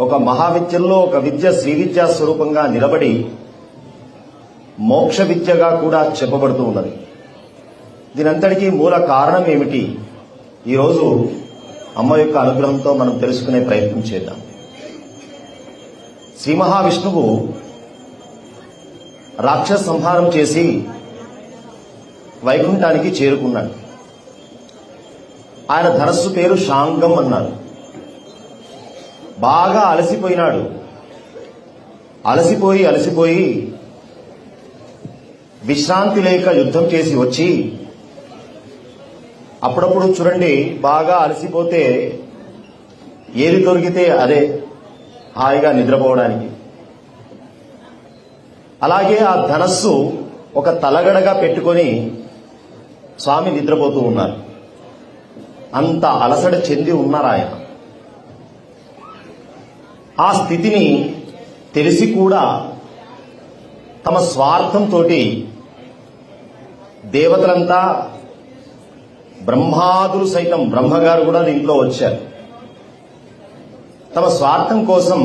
ఒక మహావిద్యల్లో ఒక విద్య శ్రీ విద్యా స్వరూపంగా నిలబడి మోక్ష విద్యగా కూడా చెప్పబడుతూ ఉన్నది. దీనంతటికీ మూల కారణం ఏమిటి? ఈరోజు అమ్మ యొక్క అనుగ్రహంతో మనం తెలుసుకునే ప్రయత్నం చేద్దాం. శ్రీ మహావిష్ణువు రాక్షస సంహారం చేసి వైకుంఠానికి చేరుకున్నాడు. ఆయన ధనస్సు పేరు శాంగం అన్నారు. బాగా అలసిపోయినాడు. అలసిపోయి విశ్రాంతి లేక యుద్ధం చేసి వచ్చి, అప్పుడప్పుడు చూడండి, బాగా అలసిపోతే ఏది దొరికితే అదే హాయిగా నిద్రపోవడానికి. అలాగే ఆ ధనస్సు ఒక తలగడగా పెట్టుకొని స్వామి నిద్రపోతూ ఉన్నారు. అంత అలసట చెంది ఉన్నారు ఆయన. ఆ స్థితిని తెలిసి కూడా తమ స్వార్థంతో దేవతలంతా, బ్రహ్మాదులు సైతం, బ్రహ్మగారు కూడా దీంట్లో వచ్చారు. తమ స్వార్థం కోసం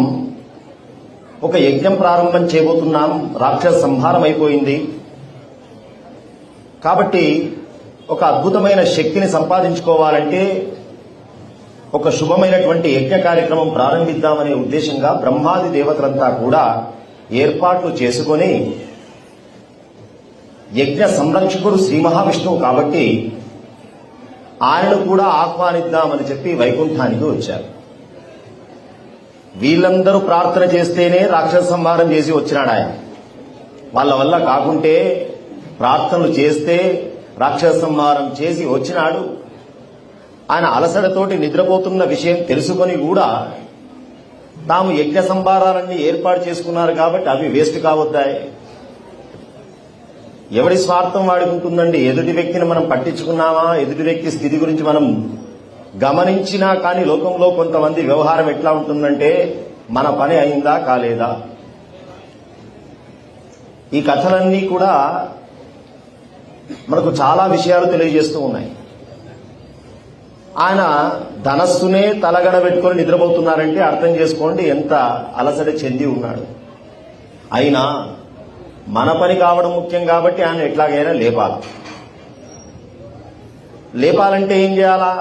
ఒక యజ్ఞం ప్రారంభం చేయబోతున్నాం, రాక్షస సంహారం అయిపోయింది కాబట్టి ఒక అద్భుతమైన శక్తిని సంపాదించుకోవాలంటే ఒక శుభమైనటువంటి యజ్ఞ కార్యక్రమం ప్రారంభిద్దామనే ఉద్దేశంగా బ్రహ్మాది దేవతలంతా కూడా ఏర్పాట్లు చేసుకొని, యజ్ఞ సంరక్షకుడు శ్రీ మహావిష్ణువు కాబట్టి ఆయనను కూడా ఆహ్వానిద్దామని చెప్పి వైకుంఠానికి వచ్చారు. వీళ్ళందరూ ప్రార్థన చేస్తేనే రాక్షస సంహారం చేసి వచ్చినాడు ఆయన. వాళ్ళ వల్ల కాకుంటే, ప్రార్థనలు చేస్తే రాక్షస సంహారం చేసి వచ్చినాడు. ఆయన అలసటతోటి నిద్రపోతున్న విషయం తెలుసుకొని కూడా తాము యజ్ఞ సంభారాలన్నీ ఏర్పాటు చేసుకున్నారు కాబట్టి అవి వేస్ట్ కావద్దాయి. ఎవడి స్వార్థం వాడుకుంటుందండి. ఎదుటి వ్యక్తిని మనం పట్టించుకున్నామా, ఎదుటి వ్యక్తి స్థితి గురించి మనం గమనించినా కానీ లోకంలో కొంతమంది వ్యవహారం ఎట్లా ఉంటుందంటే, మన పని అయిందా కాలేదా. ఈ కథలన్నీ కూడా మనకు చాలా విషయాలు తెలియజేస్తూ ఉన్నాయి. ఆయన ధనస్సునే తలగడ పెట్టుకొని నిద్రపోతున్నారంటే అర్థం చేసుకోండి ఎంత అలసట చెంది ఉన్నాడు. అయినా మన పని కావడం ముఖ్యం కాబట్టి ఆయన ఎట్లాగైనా లేపాలి. లేపాలంటే ఏం చేయాలా?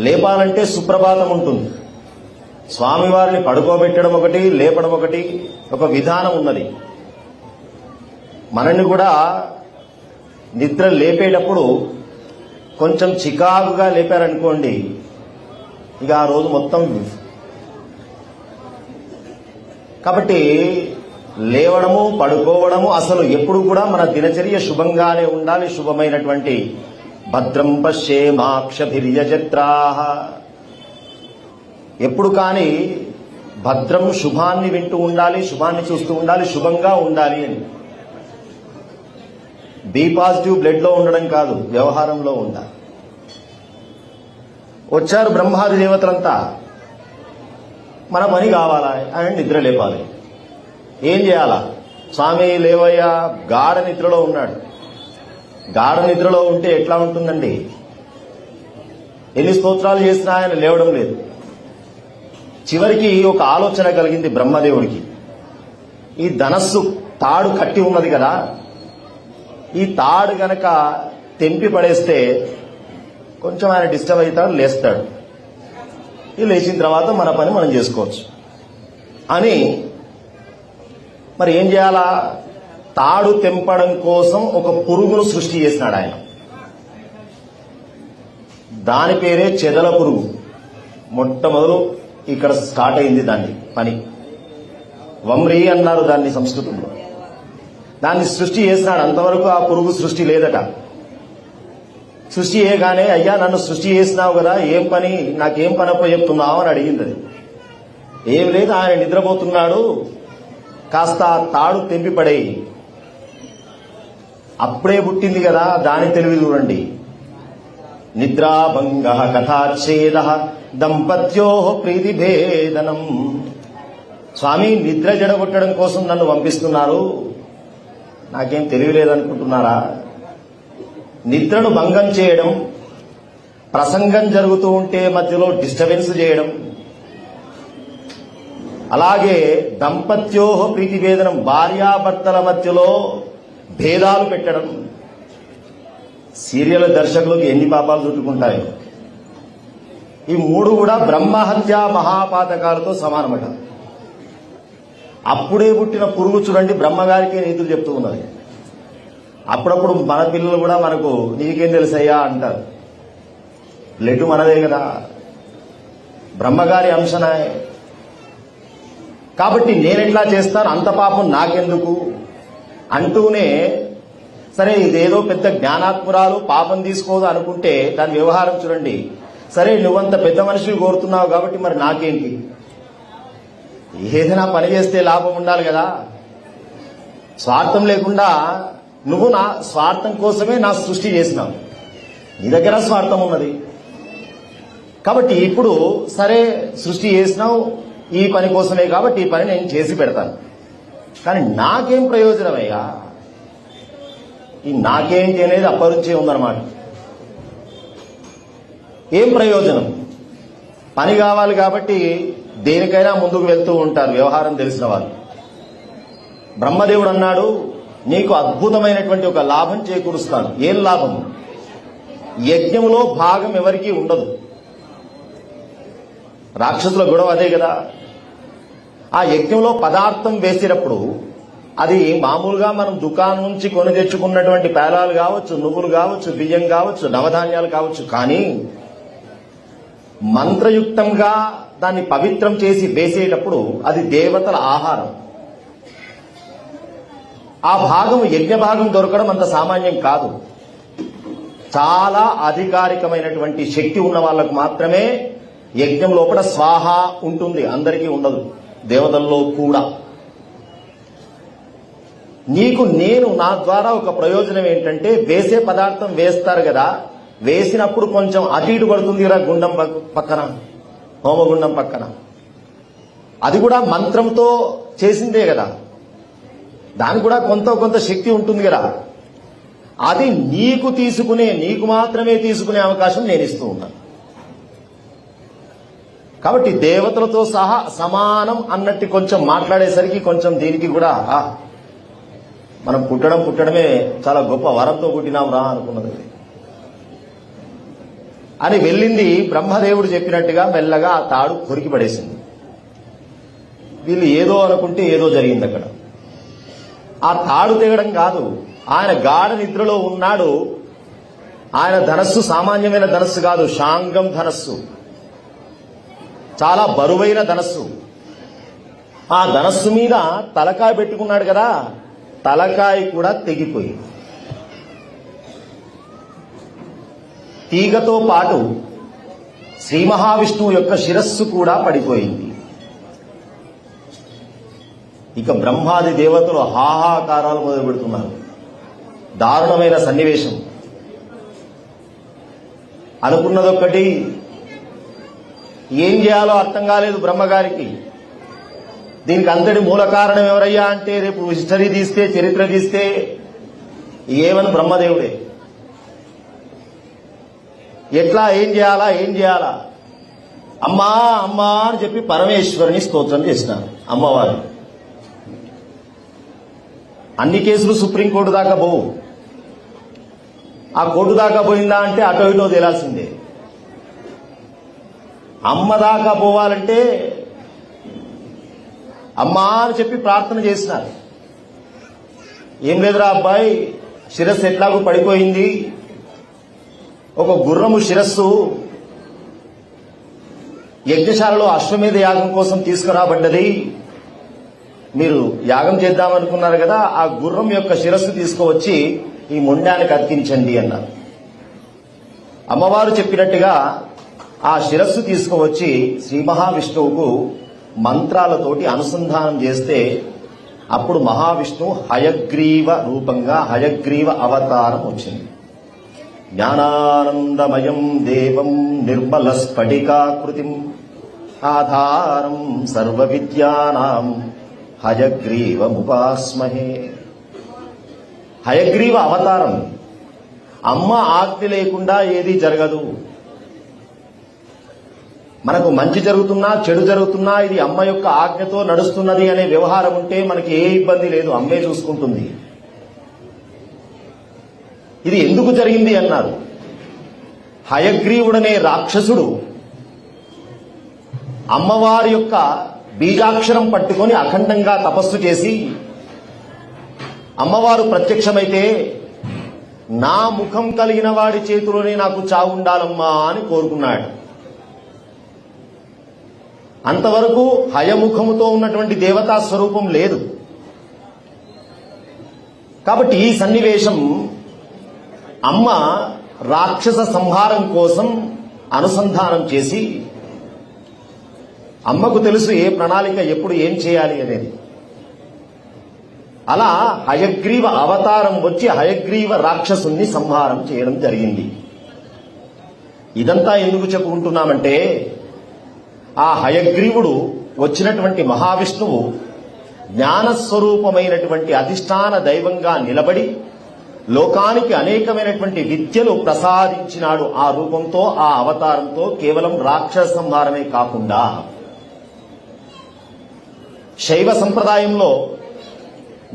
లేపాలంటే సుప్రభాతం ఉంటుంది. స్వామివారిని పడుకోబెట్టడం ఒకటి, లేపడం ఒకటి, ఒక విధానం ఉన్నది. మనల్ని కూడా నిద్ర లేపేటప్పుడు కొంచెం చికాకుగా లేపారనుకోండి, ఇక ఆ రోజు మొత్తం. కాబట్టి లేవడము, పడుకోవడము అసలు ఎప్పుడు కూడా మన దినచర్య శుభంగానే ఉండాలి. శుభమైనటువంటి భద్రం పశ్యేమాక్షభిర్యజత్రాః, ఎప్పుడు కానీ భద్రం, శుభాన్ని వింటూ ఉండాలి, శుభాన్ని చూస్తూ ఉండాలి, శుభంగా ఉండాలి అని. బి పాజిటివ్ బ్లడ్ లో ఉండడం కాదు, వ్యవహారంలో ఉండాలి. వచ్చారు బ్రహ్మాది దేవతలంతా, మన పని కావాలా, ఆయన నిద్ర లేపాలి. ఏం చేయాలా? స్వామి లేవయ్యా, గాఢ నిద్రలో ఉన్నాడు. గాఢ నిద్రలో ఉంటే ఎట్లా ఉంటుందండి? ఎన్ని స్తోత్రాలు చేసినా ఆయన లేవడం లేదు. చివరికి ఒక ఆలోచన కలిగింది బ్రహ్మదేవుడికి. ఈ ధనస్సు తాడు కట్టి ఉన్నది కదా, ఈ తాడు గనక తెంపి పడేస్తే కొంచెం ఆయన డిస్టర్బ్ అవుతాడు, లేస్తాడు. ఈ లేచిన తర్వాత మన పని మనం చేసుకోవచ్చు అని. మరి ఏం చేయాలా? తాడు తెంపడం కోసం ఒక పురుగును సృష్టి చేసినాడు ఆయన. దాని పేరే చెదల పురుగు. మొట్టమొదలు ఇక్కడ స్టార్ట్ అయింది దాన్ని పని. వమ్రీ అన్నారు దాన్ని సంస్కృతంలో. దాన్ని సృష్టి చేసినాడు. అంతవరకు ఆ పురుగు సృష్టి లేదట. సృష్టి చేయగానే, అయ్యా నన్ను సృష్టి చేసినావు కదా, ఏం పని, నాకేం పని అప్ప చెప్తున్నావు అని అడిగింది అది. ఏం లేదు, ఆయన నిద్రపోతున్నాడు, కాస్త తాడు తెంపి పడేయి. అప్పుడే పుట్టింది కదా దాని తెలివి చూడండి. నిద్రాభంగ కథాచ్ఛేద దంపత్యో ప్రీతిభేదనం. స్వామి నిద్ర జడగొట్టడం కోసం నన్ను పంపిస్తున్నారు, నాకేం తెలియలేదనుకుంటున్నారా? నిద్రను భంగం చేయడం, ప్రసంగం జరుగుతూ ఉంటే మధ్యలో డిస్టర్బెన్స్ చేయడం, అలాగే దంపత్యోహ ప్రీతిభేదనం, భార్యాభర్తల మధ్యలో భేదాలు పెట్టడం. సీరియల్ దర్శకులకు ఎన్ని పాపాలు చుట్టుకుంటాయో. ఈ మూడు కూడా బ్రహ్మహత్య మహాపాతకాలతో సమానమట. అప్పుడే పుట్టిన పురుగు చూడండి బ్రహ్మగారికి నీతులు చెప్తూ ఉన్నది. అప్పుడప్పుడు మన పిల్లలు కూడా మనకు నీకేం తెలుసయ్యా అంటారు. బ్లడ్ మనదే కదా, బ్రహ్మగారి అంశనాయే. కాబట్టి నేనెట్లా చేస్తాను, అంత పాపం నాకెందుకు అంటూనే, సరే ఇదేదో పెద్ద జ్ఞానాత్మురాలు పాపం తీసుకోదు అనుకుంటే దాని వ్యవహారం చూడండి. సరే నువ్వంత పెద్ద మనిషిని కోరుతున్నావు కాబట్టి మరి నాకేంటి, ఏదైనా పని చేస్తే లాభం ఉండాలి కదా. స్వార్థం లేకుండా నువ్వు నా స్వార్థం కోసమే నా సృష్టి చేసినావు, నీ దగ్గర స్వార్థం ఉన్నది కాబట్టి ఇప్పుడు సరే సృష్టి చేసినావు ఈ పని కోసమే కాబట్టి ఈ పని నేను చేసి పెడతాను. కానీ నాకేం ప్రయోజనమయ్యా, ఈ నాకేంటి అనేది అపరిచయం ఉందన్నమాట. ఏం ప్రయోజనం? పని కావాలి కాబట్టి దేనికైనా ముందుకు వెళ్తూ ఉంటారు వ్యవహారం తెలిసిన వాళ్ళు. బ్రహ్మదేవుడు అన్నాడు, నీకు అద్భుతమైనటువంటి ఒక లాభం చేకూరుస్తాను. ఏం లాభం? యజ్ఞంలో భాగం ఎవరికీ ఉండదు. రాక్షసుల గొడవ అదే కదా. ఆ యజ్ఞంలో పదార్థం వేసేటప్పుడు అది మామూలుగా మనం దుకాణం నుంచి కొని తెచ్చుకున్నటువంటి పేలాలు కావచ్చు, నువ్వులు కావచ్చు, బియ్యం కావచ్చు, నవధాన్యాలు కావచ్చు. కానీ మంత్రయుక్తంగా దాన్ని పవిత్రం చేసి వేసేటప్పుడు అది దేవతల ఆహారం. ఆ భాగం యజ్ఞ భాగం దొరకడం అంత సామాన్యం కాదు. చాలా అధికారికమైనటువంటి శక్తి ఉన్న వాళ్ళకు మాత్రమే యజ్ఞం లోపల స్వాహ ఉంటుంది, అందరికీ ఉండదు, దేవతల్లో కూడా. నీకు నేను నా ద్వారా ఒక ప్రయోజనం ఏంటంటే, వేసే పదార్థం వేస్తారు కదా, వేసినప్పుడు కొంచెం అటు ఇటు పడుతుంది కదా గుండం పక్కన, హోమగుండం పక్కన, అది కూడా మంత్రంతో చేసిందే కదా, దానికి కూడా కొంత శక్తి ఉంటుంది కదా. అది నీకు మాత్రమే తీసుకునే అవకాశం నేను ఇస్తూ ఉన్నాను. కాబట్టి దేవతలతో సహా సమానం అన్నట్టు కొంచెం మాట్లాడేసరికి కొంచెం దీనికి కూడా మనం పుట్టడమే చాలా గొప్ప వరంతో పుట్టినాం రా అనుకున్నది అని వెళ్ళింది. బ్రహ్మదేవుడు చెప్పినట్టుగా మెల్లగా ఆ తాడు కొరికి పడేసింది. వీళ్ళు ఏదో అనుకుంటే ఏదో జరిగింది అక్కడ. ఆ తాడు తెగడం కాదు, ఆయన గాఢ నిద్రలో ఉన్నాడు. ఆయన ధనస్సు సామాన్యమైన ధనస్సు కాదు, శాంగం ధనస్సు, చాలా బరువైన ధనస్సు. ఆ ధనస్సు మీద తలకాయ పెట్టుకున్నాడు కదా, తలకాయ కూడా తెగిపోయింది. తీగతో పాటు శ్రీ మహావిష్ణువు యొక్క శిరస్సు కూడా పడిపోయింది. ఇక బ్రహ్మాది దేవతలు హాహాకారాలు మొదలు పెడుతున్నారు. దారుణమైన సన్నివేశం. అనుకున్నదొక్కటి, ఏం చేయాలో అర్థం కాలేదు బ్రహ్మగారికి. దీనికి అంతటి మూల కారణం ఎవరయ్యా అంటే, రేపు హిస్టరీ తీస్తే, చరిత్ర తీస్తే ఏమని బ్రహ్మదేవుడే. ఎట్లా, ఏం చేయాలా అమ్మా అని చెప్పి పరమేశ్వరుని స్తోత్రం చేసినారు అమ్మవారు. అన్ని కేసులు సుప్రీంకోర్టు దాకా పోవు. ఆ కోర్టు దాకా పోయిందా అంటే అటో ఇటో తేలాల్సిందే. అమ్మ దాకా పోవాలంటే అమ్మా అని చెప్పి ప్రార్థన చేసినారు. ఏం లేదురా అబ్బాయి, శిరస్సు ఎట్లాగూ పడిపోయింది, ఒక గుర్రము శిరస్సు యజ్ఞశాలలో అశ్వమేధ యాగం కోసం తీసుకురాబడ్డది, మీరు యాగం చేద్దామనుకున్నారు కదా, ఆ గుర్రం యొక్క శిరస్సు తీసుకువచ్చి ఈ మొండానికి అతికించండి అన్నారు. అమ్మవారు చెప్పినట్టుగా ఆ శిరస్సు తీసుకువచ్చి శ్రీ మహావిష్ణువుకు మంత్రాలతోటి అనుసంధానం చేస్తే అప్పుడు మహావిష్ణువు హయగ్రీవ రూపంగా, హయగ్రీవ అవతారం వచ్చింది. జ్ఞానానందమయం దేవం నిర్మల స్ఫటికాకృతిం ఆధారం సర్వ విద్యానాం హయగ్రీవముపాస్మహే. హయగ్రీవ అవతారం. అమ్మ ఆజ్ఞ లేకుండా ఏదీ జరగదు. మనకు మంచి జరుగుతున్నా చెడు జరుగుతున్నా ఇది అమ్మ యొక్క ఆజ్ఞతో నడుస్తున్నది అనే వ్యవహారం ఉంటే మనకి ఏ ఇబ్బంది లేదు, అమ్మే చూసుకుంటుంది. ఇది ఎందుకు జరిగింది అన్నారు. హయగ్రీవుడనే రాక్షసుడు అమ్మవారి యొక్క బీజాక్షరం పట్టుకొని అఖండంగా తపస్సు చేసి అమ్మవారు ప్రత్యక్షమైతే నా ముఖం కలిగిన వాడి చేతిలోనే నాకు చావు ఉండాలమ్మా అని కోరుకున్నాడు. అంతవరకు హయముఖముతో ఉన్నటువంటి దేవతా స్వరూపం లేదు. కాబట్టి ఈ సన్నివేశం అమ్మ రాక్షస సంహారం కోసం అనుసంధానం చేసి, అమ్మకు తెలుసు ఏ ప్రణాళిక ఎప్పుడు ఏం చేయాలి అనేది. అలా హయగ్రీవ అవతారం వచ్చి హయగ్రీవ రాక్షసుని సంహారం చేయడం జరిగింది. ఇదంతా ఎందుకు చెప్పుకుంటున్నామంటే, ఆ హయగ్రీవుడు వచ్చినటువంటి మహావిష్ణువు జ్ఞానస్వరూపమైనటువంటి అధిష్టాన దైవంగా నిలబడి లోకానికి అనేకమైనటువంటి విద్యలు ప్రసాదించినాడు. ఆ రూపంతో, ఆ అవతారంతో కేవలం రాక్షస సంహారమే కాకుండా శైవ సంప్రదాయంలో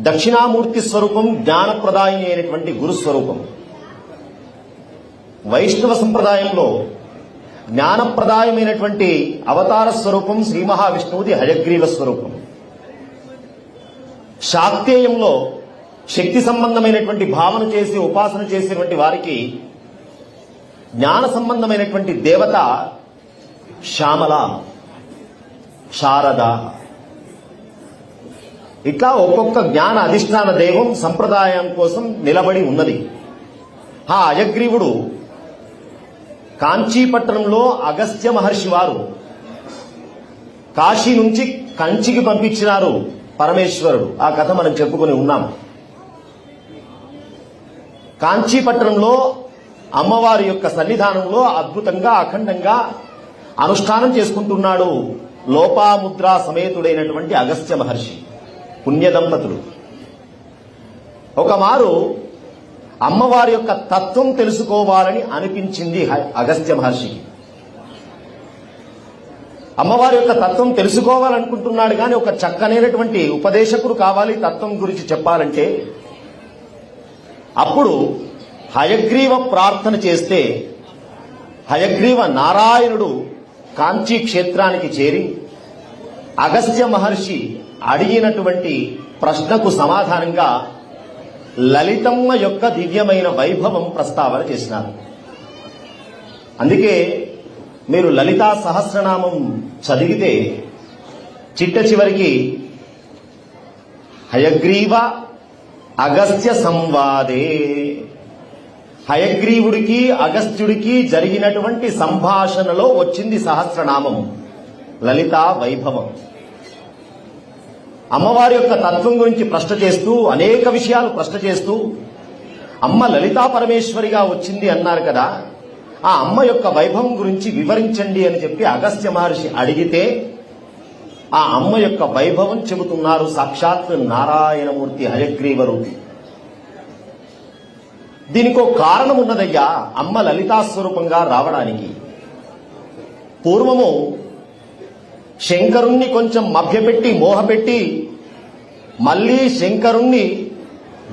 దక్షిణామూర్తి స్వరూపం జ్ఞానప్రదాయిని అయినటువంటి గురుస్వరూపం. వైష్ణవ సంప్రదాయంలో జ్ఞానప్రదాయమైనటువంటి అవతార స్వరూపం శ్రీ మహావిష్ణువుది హయగ్రీవ స్వరూపం. శాక్తేయంలో శక్తి సంబంధమైనటువంటి భావన చేసి ఉపాసన చేసేటువంటి వారికి జ్ఞాన సంబంధమైనటువంటి దేవత శ్యామల, శారద. ఇట్లా ఒక్కొక్క జ్ఞాన అధిష్టాన దైవం సంప్రదాయం కోసం నిలబడి ఉన్నది. ఆ హయగ్రీవుడు కాంచీపట్టణంలో అగస్త్య మహర్షి వారు కాశీ నుంచి కంచికి పంపించినారు పరమేశ్వరుడు. ఆ కథ మనం చెప్పుకొని ఉన్నాం. కాంచీపట్టణంలో అమ్మవారి యొక్క సన్నిధానంలో అద్భుతంగా అఖండంగా అనుష్ఠానం చేసుకుంటున్నాడు లోపాముద్ర సమేతుడైనటువంటి అగస్త్య మహర్షి, పుణ్య దంపతులు. ఒకమారు అమ్మవారి యొక్క తత్వం తెలుసుకోవాలని అనిపించింది అగస్త్య మహర్షికి. అమ్మవారి యొక్క తత్వం తెలుసుకోవాలనుకుంటున్నాడు కానీ ఒక చక్కనైనటువంటి ఉపదేశకుడు కావాలి తత్వం గురించి చెప్పాలంటే. అప్పుడు హయగ్రీవ ప్రార్థన చేస్తే హయగ్రీవ నారాయణుడు కాంచీ క్షేత్రానికి చేరి అగస్త్య మహర్షి అడిగినటువంటి ప్రశ్నకు సమాధానంగా లలితమ్మ యొక్క దివ్యమైన వైభవం ప్రస్తావన చేసినారు. అందుకే మీరు లలితా సహస్రనామం చదివితే చిట్ట చివరికి హయగ్రీవ అగస్త్య సంవాదే, హయగ్రీవుడికి అగస్త్యుడికి జరిగినటువంటి సంభాషణలో వచ్చింది సహస్రనామం లలితా వైభవం. అమ్మవారి యొక్క తత్వం గురించి ప్రశ్న చేస్తూ అనేక విషయాలు ప్రశ్న చేస్తూ అమ్మ లలితా పరమేశ్వరిగా వచ్చింది అన్నారు కదా, ఆ అమ్మ యొక్క వైభవం గురించి వివరించండి అని చెప్పి అగస్త్య మహర్షి అడిగితే ఆ అమ్మ యొక్క వైభవం చెబుతున్నారు సాక్షాత్ నారాయణమూర్తి హయగ్రీవరు. దీనికో కారణం ఉన్నదయ్యా అమ్మ లలితా స్వరూపంగా రావడానికి. పూర్వము శంకరుణ్ణి కొంచెం మభ్యపెట్టి మోహపెట్టి మళ్లీ శంకరుణ్ణి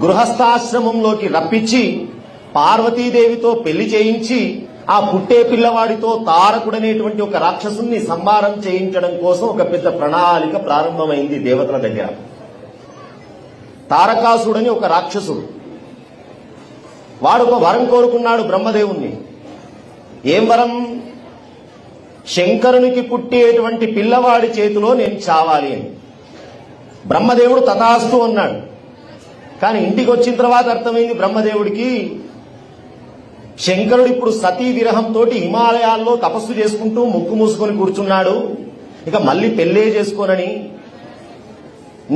గృహస్థాశ్రమంలోకి రప్పించి పార్వతీదేవితో పెళ్లి చేయించి ఆ పుట్టే పిల్లవాడితో తారకుడనేటువంటి ఒక రాక్షసుని సంహారం చేయించడం కోసం ఒక పెద్ద ప్రణాళిక ప్రారంభమైంది దేవతల దగ్గర. తారకాసుడని ఒక రాక్షసుడు, వాడు ఒక వరం కోరుకున్నాడు బ్రహ్మదేవుణ్ణి. ఏం వరం? శంకరునికి పుట్టేటువంటి పిల్లవాడి చేతిలో నేను చావాలి అని. బ్రహ్మదేవుడు తథాస్తు అన్నాడు. కానీ ఇంటికి వచ్చిన తర్వాత అర్థమైంది బ్రహ్మదేవుడికి, శంకరుడు ఇప్పుడు సతీ విరహంతో హిమాలయాల్లో తపస్సు చేసుకుంటూ ముక్కు మూసుకొని కూర్చున్నాడు, ఇక మళ్ళీ పెళ్లే చేసుకోనని.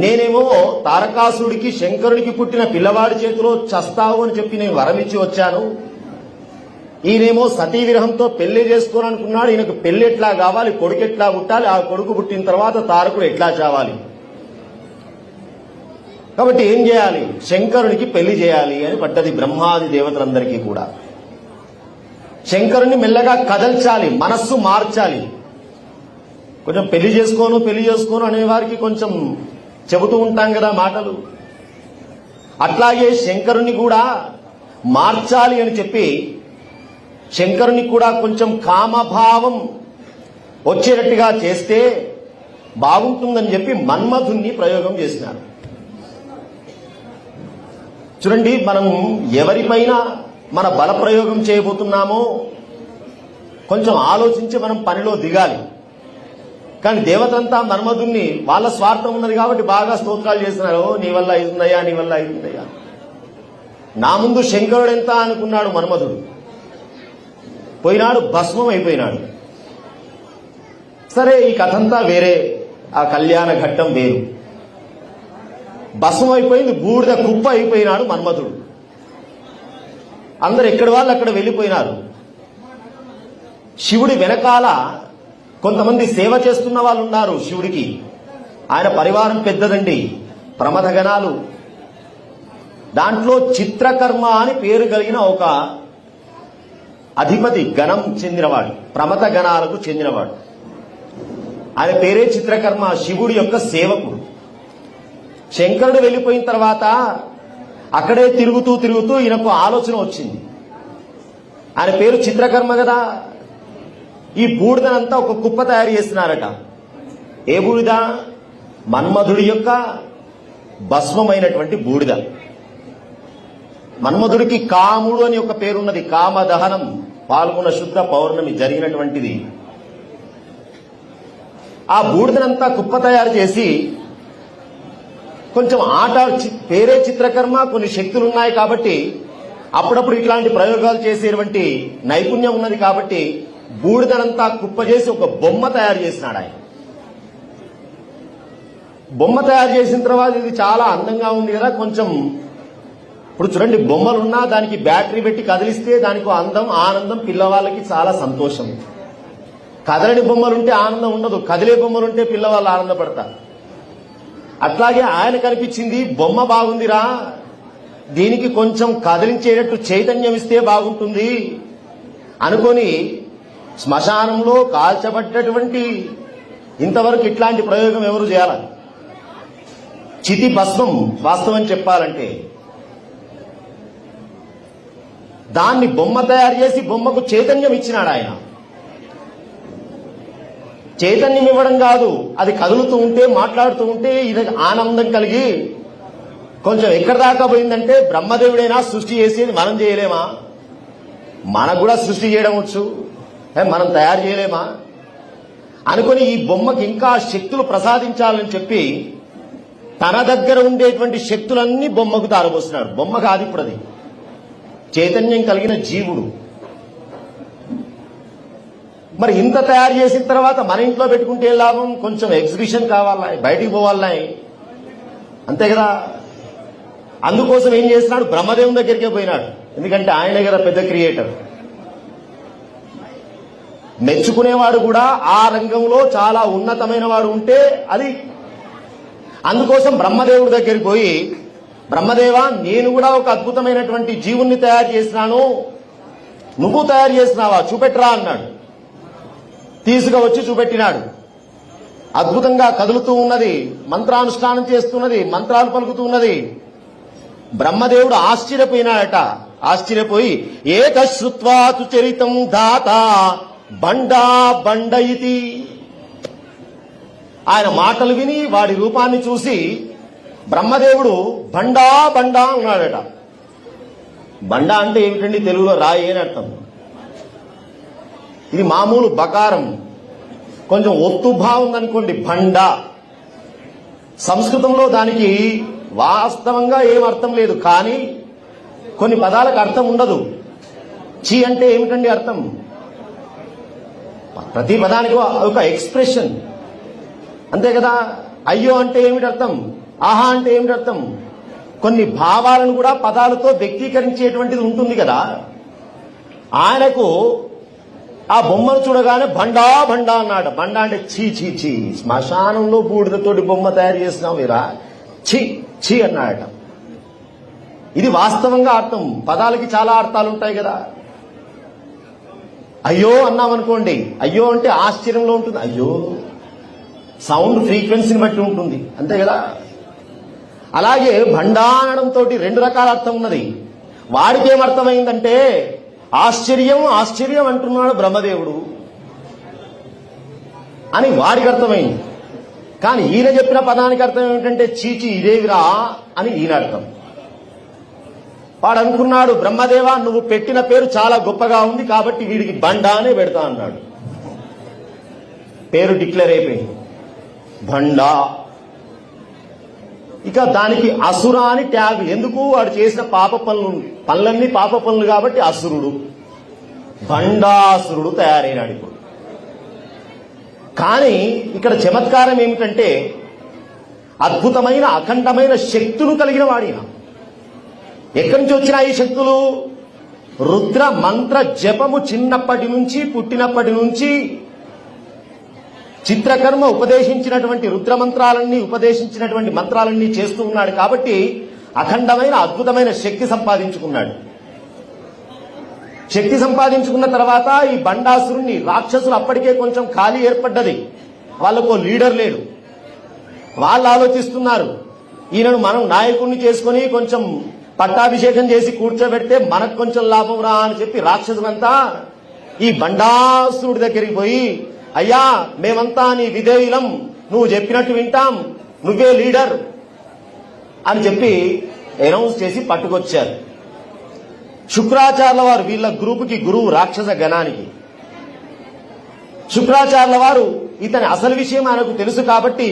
నేనేమో తారకాసుడికి శంకరుడికి పుట్టిన పిల్లవాడి చేతిలో చస్తావు అని చెప్పి నేను వరమిచ్చి వచ్చాను. ఈయనేమో సతీ విరహంతో పెళ్లి చేసుకోవాలనుకున్నాడు. ఈయనకు పెళ్లి ఎట్లా కావాలి, కొడుకు ఎట్లా పుట్టాలి, ఆ కొడుకు పుట్టిన తర్వాత తారకుడు ఎట్లా చావాలి. కాబట్టి ఏం చేయాలి? శంకరునికి పెళ్లి చేయాలి అని పడ్డది బ్రహ్మాది దేవతలందరికీ కూడా. శంకరుని మెల్లగా కదల్చాలి, మనస్సు మార్చాలి. కొంచెం పెళ్లి చేసుకోను అనే వారికి కొంచెం చెబుతూ ఉంటాం కదా మాటలు. అట్లాగే శంకరుని కూడా మార్చాలి అని చెప్పి శంకరుని కూడా కొంచెం కామభావం వచ్చేటట్టుగా చేస్తే బాగుంటుందని చెప్పి మన్మధుణ్ణి ప్రయోగం చేసినారు. చూడండి, మనం ఎవరిపైన మన బల ప్రయోగం చేయబోతున్నామో కొంచెం ఆలోచించి మనం పనిలో దిగాలి. కానీ దేవతంతా మన్మధుణ్ణి వాళ్ళ స్వార్థం ఉన్నది కాబట్టి బాగా స్తోత్రాలు చేస్తున్నారు. నీ వల్ల అవుతుందయ్యా, నీ వల్ల అవుతుందయ్యా. నా ముందు శంకరుడు ఎంత అనుకున్నాడు మన్మధుడు, పోయినాడు, భస్మం అయిపోయినాడు. సరే, ఈ కథంతా వేరే, ఆ కళ్యాణ ఘట్టం వేరు. భస్మం అయిపోయింది, బూడిద కుప్ప అయిపోయినాడు మన్మధుడు. అందరు ఎక్కడి వాళ్ళు అక్కడ వెళ్ళిపోయినారు. శివుడి వెనకాల కొంతమంది సేవ చేస్తున్న వాళ్ళు ఉన్నారు శివుడికి. ఆయన పరివారం పెద్దదండి, ప్రమథగణాలు. దాంట్లో చిత్రకర్మ అని పేరు కలిగిన ఒక అధిపతి గణం చెందినవాడు, ప్రమథ గణాలకు చెందినవాడు. ఆయన పేరే చిత్రకర్మ, శివుడి యొక్క సేవకుడు. శంకరుడు వెళ్ళిపోయిన తర్వాత అక్కడే తిరుగుతూ ఈయనకు ఆలోచన వచ్చింది. ఆయన పేరు చిత్రకర్మ కదా, ఈ బూడిదనంతా ఒక కుప్ప తయారు చేస్తున్నారట. ఏ బూడిద? మన్మధుడి యొక్క భస్మమైనటువంటి బూడిద. మన్మధుడికి కాముడు అని ఒక పేరున్నది. కామదహనం పాల్గొన శుద్ధ పౌర్ణమి జరిగినటువంటిది. ఆ బూడిదనంతా కుప్ప తయారు చేసి కొంచెం ఆట, పేరే చిత్రకర్మ, కొన్ని శక్తులు ఉన్నాయి కాబట్టి అప్పుడప్పుడు ఇట్లాంటి ప్రయోగాలు చేసేటువంటి నైపుణ్యం ఉన్నది కాబట్టి బూడిదనంతా కుప్ప చేసి ఒక బొమ్మ తయారు చేసినాడు ఆయన. బొమ్మ తయారు చేసిన తర్వాత ఇది చాలా అందంగా ఉంది కదా, కొంచెం ఇప్పుడు చూడండి, బొమ్మలున్నా దానికి బ్యాటరీ పెట్టి కదిలిస్తే దానికి అందం, ఆనందం, పిల్లవాళ్ళకి చాలా సంతోషం. కదలని బొమ్మలుంటే ఆనందం ఉండదు, కదిలే బొమ్మలుంటే పిల్లవాళ్ళు ఆనందపడతారు. అట్లాగే ఆయన కనిపించింది, బొమ్మ బాగుందిరా, దీనికి కొంచెం కదిలించేటట్టు చైతన్యం ఇస్తే బాగుంటుంది అనుకొని శ్మశానంలో కాల్చబడ్డటువంటి, ఇంతవరకు ఇట్లాంటి ప్రయోగం ఎవరు చేయాలి? చితి భస్మం. వాస్తవం చెప్పాలంటే దాన్ని బొమ్మ తయారు చేసి బొమ్మకు చైతన్యం ఇచ్చినాడు ఆయన. చైతన్యం ఇవ్వడం కాదు, అది కదులుతూ ఉంటే, మాట్లాడుతూ ఉంటే ఇది ఆనందం కలిగి కొంచెం ఎక్కడి దాకా పోయిందంటే, బ్రహ్మదేవుడైనా సృష్టి చేసేది మనం చేయలేమా? మనకు కూడా సృష్టి చేయడం వచ్చు, మనం తయారు చేయలేమా అనుకుని ఈ బొమ్మకి ఇంకా శక్తులు ప్రసాదించాలని చెప్పి తన దగ్గర ఉండేటువంటి శక్తులన్నీ బొమ్మకు తారబోస్తున్నాడు. బొమ్మ కాదు ఇప్పుడు, అది చైతన్యం కలిగిన జీవుడు. మరి ఇంత తయారు చేసిన తర్వాత మన ఇంట్లో పెట్టుకుంటే లాభం? కొంచెం ఎగ్జిబిషన్ కావాలా, బయటికి పోవాలన్నాయి, అంతే కదా. అందుకోసం ఏం చేస్తున్నాడు? బ్రహ్మదేవుని దగ్గరికే పోయినాడు. ఎందుకంటే ఆయనే కదా పెద్ద క్రియేటర్. మెచ్చుకునేవాడు కూడా ఆ రంగంలో చాలా ఉన్నతమైన వాడు ఉంటే అది. అందుకోసం బ్రహ్మదేవుడి దగ్గరికి పోయి, బ్రహ్మదేవా, నేను కూడా ఒక అద్భుతమైనటువంటి జీవుణ్ణి తయారు చేసినాను, నువ్వు తయారు చేసినావా? చూపెట్టరా అన్నాడు. తీసుకువచ్చి చూపెట్టినాడు. అద్భుతంగా కదులుతూ ఉన్నది, మంత్రానుష్ఠానం చేస్తున్నది, మంత్రాలు పలుకుతూ ఉన్నది. బ్రహ్మదేవుడు ఆశ్చర్యపోయినాడట. ఆశ్చర్యపోయి, ఏకశ్రుత్వాతు చరితం దాత బండా బండయితి, ఆయన మాటలు విని వాడి రూపాన్ని చూసి బ్రహ్మదేవుడు బండా బండా ఉన్నాడట. బండా అంటే ఏమిటండి? తెలుగులో రాయి అని అర్థం. ఇది మామూలు బకారం, కొంచెం ఒత్తుభా ఉందనుకోండి, బండ. సంస్కృతంలో దానికి వాస్తవంగా ఏం అర్థం లేదు, కానీ కొన్ని పదాలకు అర్థం ఉండదు. చి అంటే ఏమిటండి అర్థం? ప్రతి పదానికి ఒక ఎక్స్ప్రెషన్, అంతే కదా. అయ్యో అంటే ఏమిటి అర్థం? ఆహా అంటే ఏమిటి అర్థం? కొన్ని భావాలను కూడా పదాలతో వ్యక్తీకరించేటువంటిది ఉంటుంది కదా. ఆయనకు ఆ బొమ్మను చూడగానే బండా బండా అన్నాడు. బండా అంటే చీ చీ చీ, శ్మశానంలో బూడిదతోటి బొమ్మ తయారు చేసినావు వీరా, ఛీ ఛీ అన్నాడట. ఇది వాస్తవంగా అర్థం. పదాలకి చాలా అర్థాలు ఉంటాయి కదా. అయ్యో అన్నామనుకోండి, అయ్యో అంటే ఆశ్చర్యంలో ఉంటుంది. అయ్యో సౌండ్ ఫ్రీక్వెన్సీని బట్టి ఉంటుంది, అంతే కదా. అలాగే భండా అనడంతో రెండు రకాల అర్థం ఉన్నది. వాడికి ఏమర్థమైందంటే ఆశ్చర్యం ఆశ్చర్యం అంటున్నాడు బ్రహ్మదేవుడు అని వాడికి అర్థమైంది. కానీ ఈయన చెప్పిన పదానికి అర్థం ఏమిటంటే చీచి ఇదేవిరా అని ఈయన అర్థం. వాడు అనుకున్నాడు బ్రహ్మదేవ నువ్వు పెట్టిన పేరు చాలా గొప్పగా ఉంది కాబట్టి వీడికి బండా అనే పెడతా అన్నాడు. పేరు డిక్లేర్ అయిపోయింది బండా. ఇక దానికి అసుర అని ట్యాగ్. ఎందుకు? వాడు చేసిన పనులన్నీ పాప పనులు కాబట్టి అసురుడు, బండాసురుడు తయారైనాడు ఇప్పుడు. కానీ ఇక్కడ చమత్కారం ఏమిటంటే అద్భుతమైన అఖండమైన శక్తులు కలిగిన వాడిన. ఎక్కడి నుంచి వచ్చినా ఈ శక్తులు? రుద్ర మంత్ర జపము చిన్నప్పటి నుంచి, పుట్టినప్పటి నుంచి చిత్రకర్మ ఉపదేశించినటువంటి రుద్రమంత్రాలన్నీ ఉపదేశించినటువంటి మంత్రాలన్నీ చేస్తూ ఉన్నాడు కాబట్టి అఖండమైన అద్భుతమైన శక్తి సంపాదించుకున్నాడు. శక్తి సంపాదించుకున్న తర్వాత ఈ బండాసురుణ్ణి రాక్షసులు అప్పటికే కొంచెం ఖాళీ ఏర్పడ్డది, వాళ్ళకు లీడర్ లేడు. వాళ్ళు ఆలోచిస్తున్నారు ఈయనను మనం నాయకుడిని చేసుకుని కొంచెం పట్టాభిషేకం చేసి కూర్చోబెడితే మనకు కొంచెం లాభం రా అని చెప్పి రాక్షసులంతా ఈ బండాసురుడి దగ్గరికి పోయి అయ్యా మేమంతా నీ విధేయులం, నువ్వు చెప్పినట్టు వింటాం, నువ్వే లీడర్ అని చెప్పి అనౌన్స్ చేసి పట్టుకొచ్చారు. శుక్రాచార్యుల వారు వీళ్ళ గ్రూపుకి గురువు, రాక్షస గణానికి. శుక్రాచార్యుల వారు ఇతని అసలు విషయం ఆయనకు తెలుసు కాబట్టి,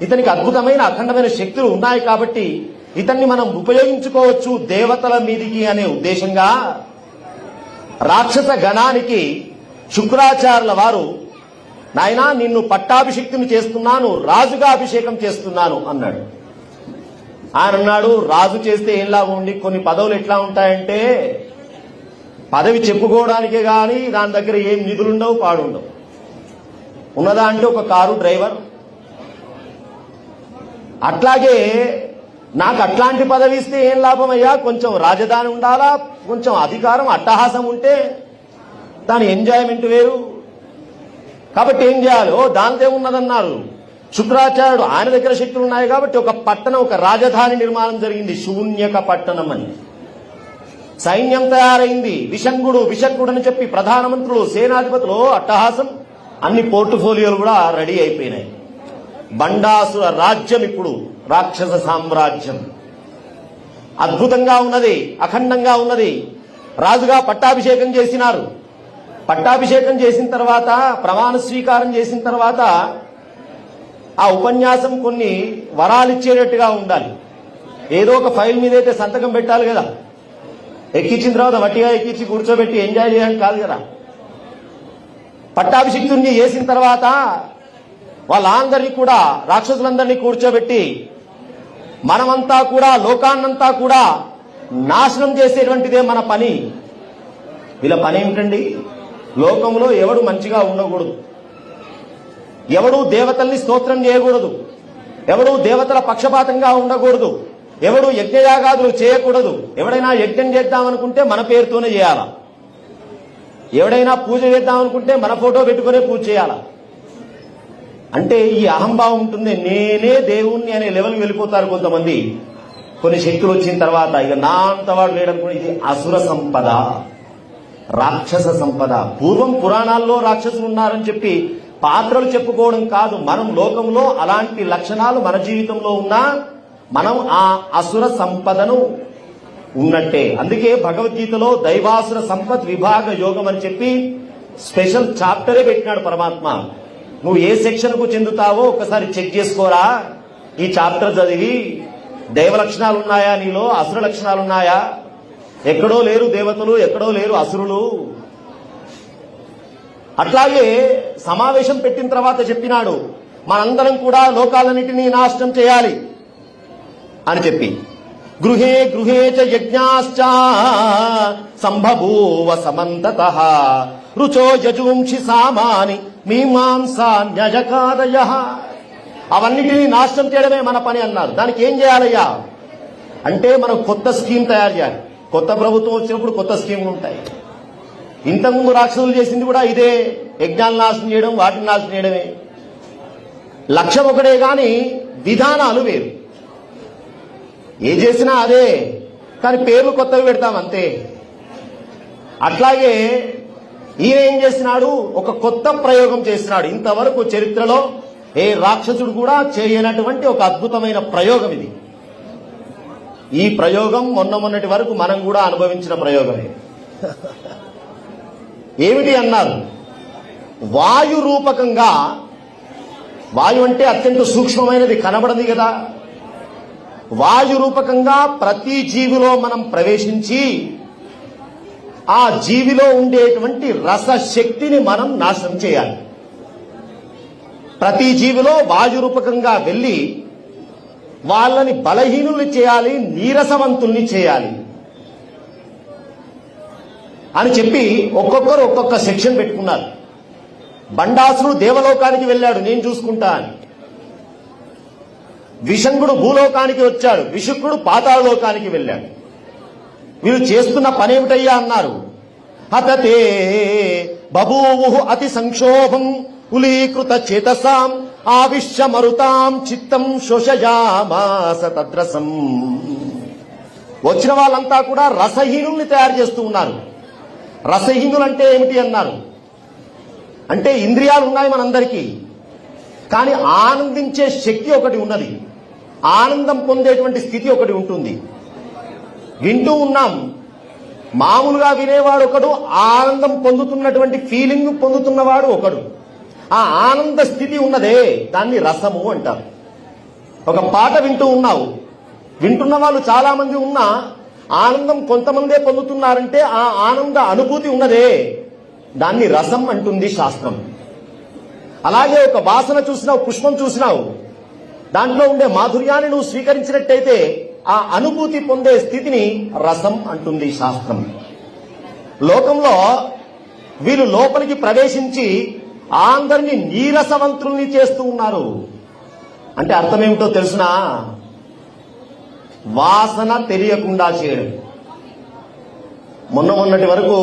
ఇతనికి అద్భుతమైన అఖండమైన శక్తులు ఉన్నాయి కాబట్టి ఇతన్ని మనం ఉపయోగించుకోవచ్చు దేవతల మీదికి అనే ఉద్దేశంగా రాక్షస గణానికి శుక్రాచార్యుల వారు నాయనా నిన్ను పట్టాభిషిక్తుని చేస్తున్నాను, రాజుగా అభిషేకం చేస్తున్నాను అన్నాడు. ఆయన అన్నాడు రాజు చేస్తే ఏం లాభం ఉండి, కొన్ని పదవులు ఎట్లా ఉంటాయంటే పదవి చెప్పుకోవడానికే గాని దాని దగ్గర ఏం నిధులుండవు పాడుండవు. ఉన్నదా అంటే ఒక కారు డ్రైవర్. అట్లాగే నాకు అట్లాంటి పదవి ఇస్తే ఏం లాభం అయ్యా, కొంచెం రాజధాని ఉండాలా, కొంచెం అధికారం అట్టహాసం ఉంటే దాని ఎంజాయ్మెంట్ వేరు. కాబట్టి ఏం చేయాలి? దానిదే ఉన్నదన్నారు శుక్రాచార్యుడు. ఆయన దగ్గర శక్తులు ఉన్నాయి కాబట్టి ఒక పట్టణం, ఒక రాజధాని నిర్మాణం జరిగింది, శూన్యక పట్టణం అని. సైన్యం తయారైంది, విశంగుడు అని చెప్పి ప్రధానమంత్రులు, సేనాధిపతులు, అట్టహాసం, అన్ని పోర్టుఫోలియోలు కూడా రెడీ అయిపోయినాయి. బండాసుర రాజ్యం ఇప్పుడు రాక్షస సామ్రాజ్యం అద్భుతంగా ఉన్నది, అఖండంగా ఉన్నది. రాజుగా పట్టాభిషేకం చేసినారు. పట్టాభిషేకం చేసిన తర్వాత, ప్రమాణ స్వీకారం చేసిన తర్వాత ఆ ఉపన్యాసం కొన్ని వరాలు ఇచ్చేటట్టుగా ఉండాలి. ఏదో ఒక ఫైల్ మీద అయితే సంతకం పెట్టాలి కదా. ఎక్కించిన తర్వాత వట్టిగా ఎక్కించి కూర్చోబెట్టి ఎంజాయ్ చేయడానికి కాదు కదా. పట్టాభిషిక్తుడిని చేసిన తర్వాత వాళ్ళందరినీ కూడా, రాక్షసులందరినీ కూర్చోబెట్టి మనమంతా కూడా లోకాన్నంతా కూడా నాశనం చేసేటువంటిదే మన పని. వీళ్ళ పని ఏమిటండి? లోకంలో ఎవడు మంచిగా ఉండకూడదు, ఎవడు దేవతల్ని స్తోత్రం చేయకూడదు, ఎవడు దేవతల పక్షపాతంగా ఉండకూడదు, ఎవడు యజ్ఞయాగాదులు చేయకూడదు. ఎవడైనా యజ్ఞం చేద్దామనుకుంటే మన పేరుతోనే చేయాలా, ఎవడైనా పూజ చేద్దామనుకుంటే మన ఫోటో పెట్టుకునే పూజ చేయాలా. అంటే ఈ అహంభావం ఉంటుంది, నేనే దేవుణ్ణి అనే లెవెల్కి వెళ్ళిపోతారు కొంతమంది. కొన్ని శక్తులు వచ్చిన తర్వాత ఇక నా అంతవాడు లేడనుకుని. ఇది అసుర సంపద, రాక్షస సంపద. పూర్వం పురాణాల్లో రాక్షసులు ఉన్నారని చెప్పి పాత్రలు చెప్పుకోవడం కాదు, మనం లోకంలో అలాంటి లక్షణాలు మన జీవితంలో ఉన్నా మనం ఆ అసుర సంపదను ఉన్నట్టే. అందుకే భగవద్గీతలో దైవాసుర సంపత్ విభాగ యోగం అని చెప్పి స్పెషల్ చాప్టరే పెట్టినాడు పరమాత్మ. నువ్వు ఏ సెక్షన్ కు చెందుతావో ఒకసారి చెక్ చేసుకోరా. ఈ చాప్టర్ చదివి దైవ లక్షణాలు ఉన్నాయా నీలో, అసుర లక్షణాలు ఉన్నాయా? ఎక్కడో లేరు దేవతలు, ఎక్కడో లేరు అసురులు. అట్లాగే సమావేశం పెట్టిన తర్వాత చెప్పినాడు మనందరం కూడా లోకాలన్నిటినీ నాశనం చేయాలి అని చెప్పి. గృహే గృహే చ యజ్ఞాశ్చ సంభూవ సమంతతః రుచో యజూంషి సామాని మీమాంసాన్యజకాదయ. అవన్నిటినీ నాశనం చేయడమే మన పని అన్నారు. దానికి ఏం చేయాలయ్యా అంటే మనం కొత్త స్కీమ్ తయారు చేయాలి. కొత్త ప్రభుత్వం వచ్చినప్పుడు కొత్త స్కీమ్లు ఉంటాయి. ఇంతకుముందు రాక్షసులు చేసింది కూడా ఇదే, యజ్ఞాలు నాశనం చేయడం, వాటిని నాశనం చేయడమే. లక్ష్యం ఒకటే గాని విధానాలు వేరు. ఏ చేసినా అదే, కానీ పేర్లు కొత్తవి పెడతాం అంతే. అట్లాగే ఈయన ఏం చేసినాడు, ఒక కొత్త ప్రయోగం చేసినాడు. ఇంతవరకు చరిత్రలో ఏ రాక్షసుడు కూడా చేయనటువంటి ఒక అద్భుతమైన ప్రయోగం ఇది. ఈ ప్రయోగం మొన్నటి వరకు మనం కూడా అనుభవించిన ప్రయోగమే. ఏమిటి అన్నారు, వాయు రూపకంగా, వాయు అంటే అత్యంత సూక్ష్మమైనది, కనబడది కదా, వాయు రూపకంగా ప్రతి జీవిలో మనం ప్రవేశించి ఆ జీవిలో ఉండేటువంటి రసశక్తిని మనం నాశనం చేయాలి. ప్రతి జీవిలో వాయు రూపకంగా వెళ్ళి వాళ్ళని బలహీనుల్ని చేయాలి, నీరసవంతుల్ని చేయాలి అని చెప్పి ఒక్కొక్కరు ఒక్కొక్క సెక్షన్ పెట్టుకున్నారు. బండాసురుడు దేవలోకానికి వెళ్ళాడు, నేను చూసుకుంటా అని. విషంగుడు భూలోకానికి వచ్చాడు, విశుక్కుడు పాతాళలోకానికి వెళ్ళాడు. వీళ్ళు చేస్తున్న పనేమిటయ్యా అన్నారు. హతతే బభూవు అతి సంక్షోభం ఉలీకృత చేతసాం ఆవిశ్య మరుతాం చిత్తం శోషయామాస తద్రసం. వచ్చిన వాళ్ళంతా కూడా రసహీనుల్ని తయారు చేస్తూ ఉన్నారు. రసహీనులు అంటే ఏమిటి అన్నారు, అంటే ఇంద్రియాలు ఉన్నాయి మనందరికీ, కానీ ఆనందించే శక్తి ఒకటి ఉన్నది, ఆనందం పొందేటువంటి స్థితి ఒకటి ఉంటుంది. వింటూ ఉన్నాం, మామూలుగా వినేవాడు ఒకడు, ఆనందం పొందుతున్నటువంటి ఫీలింగ్ పొందుతున్నవాడు ఒకడు. ఆ ఆనంద స్థితి ఉన్నదే దాన్ని రసము అంటారు. ఒక పాట వింటూ ఉన్నావు, వింటున్న వాళ్ళు చాలా మంది ఉన్నా ఆనందం కొంతమందే పొందుతున్నారంటే ఆ ఆనంద అనుభూతి ఉన్నదే దాన్ని రసం అంటుంది శాస్త్రం. అలాగే ఒక వాసన చూసినావు, పుష్పం చూసినావు, దాంట్లో ఉండే మాధుర్యాన్ని నువ్వు స్వీకరించినట్టయితే ఆ అనుభూతి పొందే స్థితిని రసం అంటుంది శాస్త్రం. లోకంలో వీళ్ళు లోపలికి ప్రవేశించి అందరినీ నీరసవంతుల్ని చేస్తూ ఉన్నారు. అంటే అర్థమేమిటో తెలుసునా, వాసన తెలియకుండా చేయడం. మొన్నటి వరకు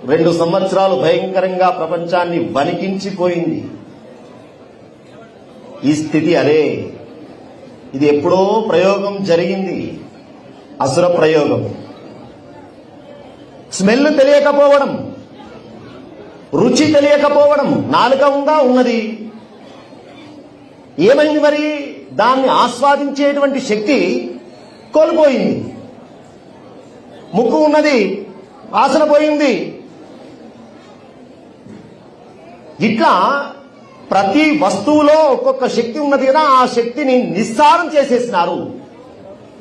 2 సంవత్సరాలు భయంకరంగా ప్రపంచాన్ని వణికించిపోయింది. ఈ స్థితి అదే. ఇది ఎప్పుడో ప్రయోగం జరిగింది, అసుర ప్రయోగం. స్మెల్ తెలియకపోవడం, రుచి తెలియకపోవడం. నాలుక ఉందా, ఉన్నది. ఏమైంది మరి, దాన్ని ఆస్వాదించేటువంటి శక్తి కోల్పోయింది. ముక్కు ఉన్నది, వాసన పోయింది. ఇట్లా ప్రతి వస్తువులో ఒక్కొక్క శక్తి ఉన్నది కదా, ఆ శక్తిని నిస్సారం చేసేసినారు,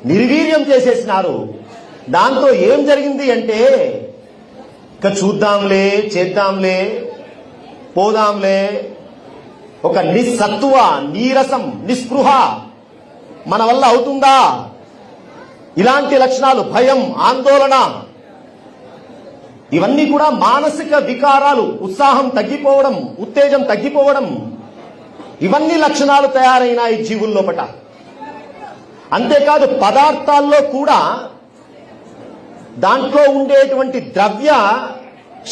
నిర్వీర్యం చేసేసినారు. దాంతో ఏం జరిగింది అంటే, ఇక చూద్దాంలే, చేద్దాంలే, పోదాంలే, ఒక నిస్సత్వ, నీరసం, నిస్పృహ మన వల్ల అవుతుందా? ఇలాంటి లక్షణాలు, భయం, ఆందోళన, ఇవన్నీ కూడా మానసిక వికారాలు. ఉత్సాహం తగ్గిపోవడం, ఉత్తేజం తగ్గిపోవడం, ఇవన్నీ లక్షణాలు తయారైనాయి జీవుల్లోపట. అంతేకాదు పదార్థాల్లో కూడా దాంట్లో ఉండేటువంటి ద్రవ్య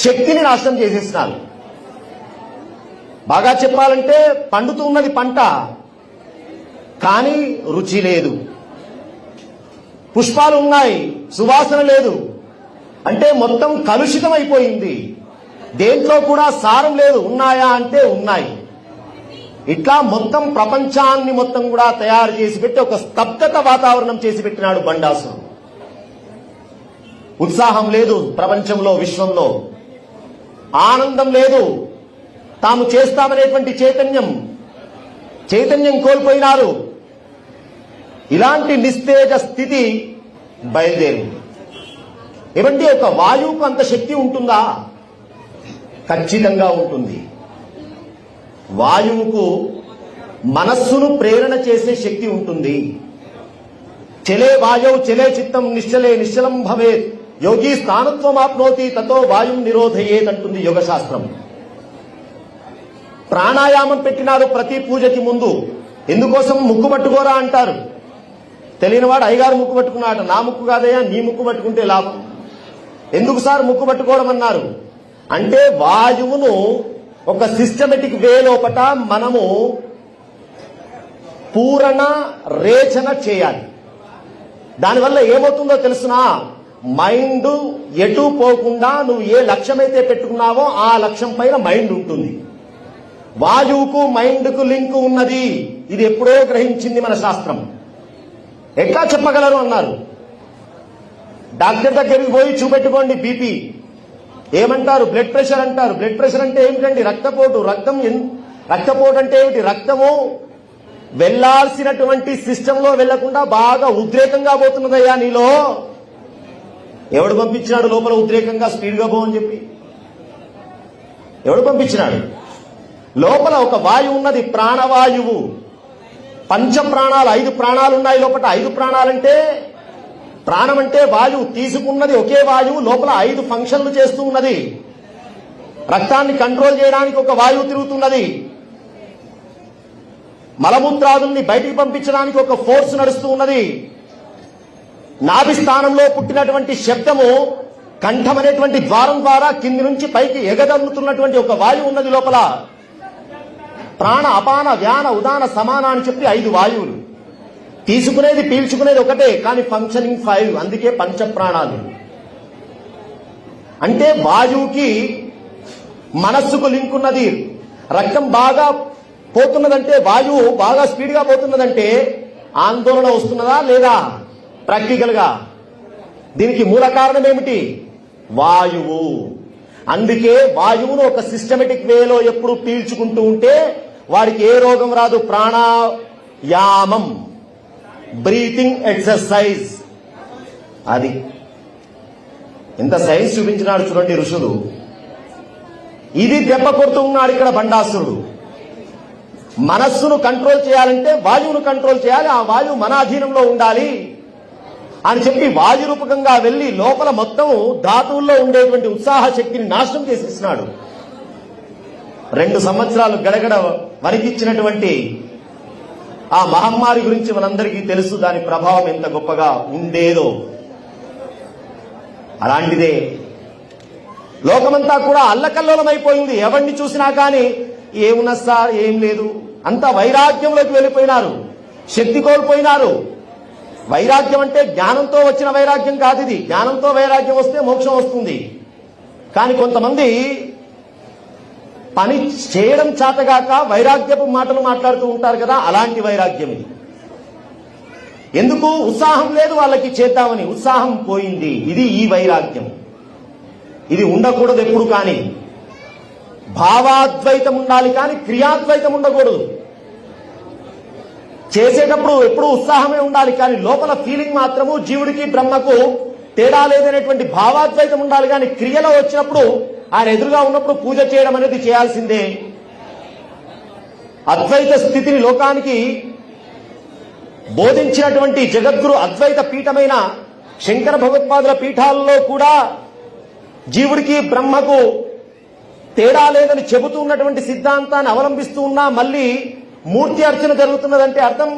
శక్తిని నాశనం చేసేస్తున్నారు. బాగా చెప్పాలంటే పండుతూ ఉన్నది పంట, కానీ రుచి లేదు. పుష్పాలు ఉన్నాయి, సువాసన లేదు. అంటే మొత్తం కలుషితం అయిపోయింది. దేంట్లో కూడా సారం లేదు. ఉన్నాయా అంటే ఉన్నాయి. ఇట్లా మొత్తం ప్రపంచాన్ని మొత్తం కూడా తయారు చేసి పెట్టి ఒక స్తబ్దత వాతావరణం చేసి పెట్టినాడు బండాసురుడు. ఉత్సాహం లేదు ప్రపంచంలో, విశ్వంలో ఆనందం లేదు. తాము చేస్తామనేటువంటి చైతన్యం కోల్పోయినారు. ఇలాంటి నిస్తేజ స్థితి బయలుదేరింది. ఏమంటే ఒక వాయువుకు అంత శక్తి ఉంటుందా? ఖచ్చితంగా ఉంటుంది. వాయువుకు మనస్సును ప్రేరణ చేసే శక్తి ఉంటుంది. చలే వాయౌ చలే చిత్తం నిశ్చలే నిశ్చలం భవేత్ యోగి స్థానత్వమాప్నోతి తతో వాయుం నిరోధయేత్ అంటుంది యోగశాస్త్రం. ప్రాణాయామం పెట్టినారు ప్రతి పూజకి ముందు. ఎందుకోసం? ముక్కు పట్టుకోరా అంటారు. తెలియనివాడు అయ్యగారు ముక్కు పట్టుకున్నాడు. నా ముక్కు కాదయ్యా, నీ ముక్కు పట్టుకుంటే లాభం. ఎందుకు సార్ ముక్కు పట్టుకోవడం అన్నారు అంటే, వాయువును ఒక సిస్టమేటిక్ వే లోపట మనము పూరణ రేచన చేయాలి. దానివల్ల ఏమవుతుందో తెలుసునా, మైండ్ ఎటు పోకుండా నువ్వు ఏ లక్ష్యమైతే పెట్టుకున్నావో ఆ లక్ష్యం పైన మైండ్ ఉంటుంది. వాయువుకు మైండ్కు లింక్ ఉన్నది. ఇది ఎప్పుడో గ్రహించింది మన శాస్త్రం. ఎట్లా చెప్పగలరు అన్నారు. డాక్టర్ దగ్గరికి పోయి చూపెట్టుకోండి బీపీ, ఏమంటారు? బ్లడ్ ప్రెషర్ అంటారు. బ్లడ్ ప్రెషర్ అంటే ఏమిటండి? రక్తపోటు. రక్తపోటు అంటే ఏమిటి? రక్తము వెళ్లాల్సినటువంటి సిస్టంలో వెళ్లకుండా బాగా ఉద్రేకంగా పోతున్నదయ్యా నీలో. ఎవడు పంపించినాడు లోపల ఉద్రేకంగా స్పీడ్గా పోవని చెప్పి? ఎవడు పంపించినాడు? లోపల ఒక వాయువు ఉన్నది, ప్రాణవాయువు. పంచ ప్రాణాలు, 5 ప్రాణాలు ఉన్నాయి లోపల. 5 ప్రాణాలంటే, ప్రాణం అంటే వాయువు. తీసుకున్నది ఒకే వాయువు, లోపల 5 ఫంక్షన్లు చేస్తూ ఉన్నది. రక్తాన్ని కంట్రోల్ చేయడానికి ఒక వాయువు తిరుగుతున్నది. మలమూత్రాదుల్ని బయటికి పంపించడానికి ఒక ఫోర్స్ నడుస్తూ ఉన్నది. నాభి స్థానంలో పుట్టినటువంటి శబ్దము కంఠం అనేటువంటి ద్వారం ద్వారా కింది నుంచి పైకి ఎగదన్నుతున్నటువంటి ఒక వాయువు ఉన్నది లోపల. ప్రాణ, అపాన, వ్యాన, ఉదాన, సమాన అని చెప్పి 5 వాయువులు. తీసుకునేది పీల్చుకునేది ఒకటే, కానీ ఫంక్షనింగ్ 5. అందుకే పంచ ప్రాణాలు. అంటే వాయువుకి మనస్సుకు లింక్ ఉన్నది. రక్తం బాగా పోతున్నదంటే, వాయువు బాగా స్పీడ్ గా పోతున్నదంటే ఆందోళన వస్తున్నదా లేదా? ప్రాక్టికల్ గా దీనికి మూల కారణం ఏమిటి? వాయువు. అందుకే వాయువును ఒక సిస్టమేటిక్ వేలో ఎప్పుడు పీల్చుకుంటూ ఉంటే వాడికి ఏ రోగం రాదు. ప్రాణాయామం, బ్రీతింగ్ ఎక్సర్సైజ్. అది ఎంత సైన్స్ చూపించినాడు చూడండి ఋషులు. ఇది దెబ్బ కొడుతూ ఉన్నాడు ఇక్కడ బండాసురుడు. మనస్సును కంట్రోల్ చేయాలంటే వాయువును కంట్రోల్ చేయాలి. ఆ వాయువు మన అధీనంలో ఉండాలి అని చెప్పి వాయు రూపకంగా వెళ్లి లోపల మొత్తం ధాతువుల్లో ఉండేటువంటి ఉత్సాహ శక్తిని నాశనం చేసేసినాడు. 2 సంవత్సరాలు గడగడ వణికిచ్చినటువంటి ఆ మహమ్మారి గురించి మనందరికీ తెలుసు. దాని ప్రభావం ఎంత గొప్పగా ఉండేదో. అలాంటిదే లోకమంతా కూడా అల్లకల్లోలమైపోయింది. ఎవరిని చూసినా కానీ ఏమున్నా సార్, ఏం లేదు, అంతా వైరాగ్యంలోకి వెళ్ళిపోయినారు. శక్తి కోల్పోయినారు. వైరాగ్యం అంటే జ్ఞానంతో వచ్చిన వైరాగ్యం కాదు. ఇది జ్ఞానంతో వైరాగ్యం వస్తే మోక్షం వస్తుంది. కానీ కొంతమంది పని చేయడం చేతగాక వైరాగ్యపు మాటలు మాట్లాడుతూ ఉంటారు కదా, అలాంటి వైరాగ్యం ఇది. ఎందుకు? ఉత్సాహం లేదు వాళ్ళకి, చేద్దామని ఉత్సాహం పోయింది. ఇది ఈ వైరాగ్యం. ఇది ఉండకూడదు ఎప్పుడు. కానీ భావాద్వైతం ఉండాలి, కానీ క్రియాద్వైతం ఉండకూడదు. చేసేటప్పుడు ఎప్పుడు ఉత్సాహమే ఉండాలి, కానీ లోపల ఫీలింగ్ మాత్రము జీవుడికి బ్రహ్మకు తేడా లేదనేటువంటి భావాద్వైతం ఉండాలి. కానీ క్రియలో వచ్చినప్పుడు, ఆయన ఎదురుగా ఉన్నప్పుడు పూజ చేయడం అనేది చేయాల్సిందే. అద్వైత స్థితిని లోకానికి బోధించినటువంటి జగద్గురు అద్వైత పీఠమైన శంకర భగవత్పాదుల పీఠాలలో కూడా జీవుడికి బ్రహ్మకు తేడా లేదని చెబుతూ ఉన్నటువంటి సిద్ధాంతాన్ని అవలంబిస్తూ ఉన్నా మళ్ళీ మూర్తి అర్చన జరుగుతున్నదంటే అర్థం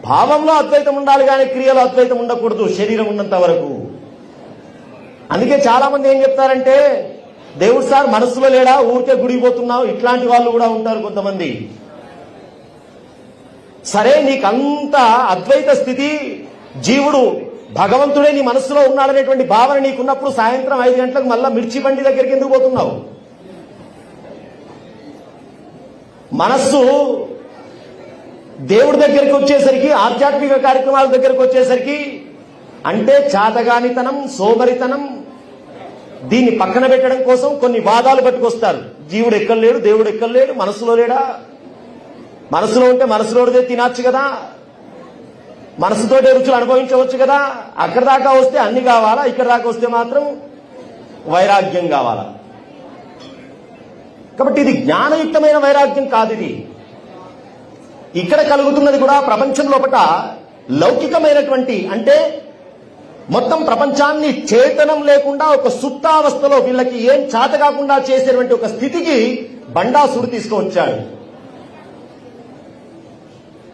భావంలో అద్వైతం ఉండాలి, కానీ క్రియలో అద్వైతం ఉండకూడదు శరీరం ఉన్నంత వరకు. అందుకే చాలా మంది ఏం చెప్తారంటే, దేవుడు సార్ మనస్సులో లేడా, ఊరికే గుడిపోతున్నావు, ఇట్లాంటి వాళ్ళు కూడా ఉంటారు కొంతమంది. సరే, నీకంత అద్వైత స్థితి, జీవుడు భగవంతుడే నీ మనస్సులో ఉన్నాడనేటువంటి భావన నీకున్నప్పుడు సాయంత్రం 5 గంటలకు మళ్ళా మిర్చి బండి దగ్గరికి ఎందుకు పోతున్నావు? మనస్సు దేవుడి దగ్గరికి వచ్చేసరికి, ఆధ్యాత్మిక కార్యక్రమాల దగ్గరికి వచ్చేసరికి అంటే చాతగానితనం, సోమరితనం, దీన్ని పక్కన పెట్టడం కోసం కొన్ని వాదాలు పట్టుకొస్తారు. జీవుడు ఎక్కలేడు, దేవుడు ఎక్కలేడు, మనసులో లేడా? మనసులో ఉంటే మనసులోదే తినచ్చు కదా, మనసుతోటే రుచులు అనుభవించవచ్చు కదా. అక్కడి దాకా వస్తే అన్ని కావాలా, ఇక్కడ దాకా వస్తే మాత్రం వైరాగ్యం కావాలా? కాబట్టి ఇది జ్ఞానయుక్తమైన వైరాగ్యం కాదు. ఇది ఇక్కడ కలుగుతున్నది కూడా ప్రపంచం లోపల లౌకికమైనటువంటి, అంటే మొత్తం ప్రపంచాన్ని చేతనం లేకుండా ఒక సుప్తావస్థలో వీళ్ళకి ఏం చేత కాకుండా చేసేటువంటి ఒక స్థితికి బండాసుడు తీసుకువచ్చాడు.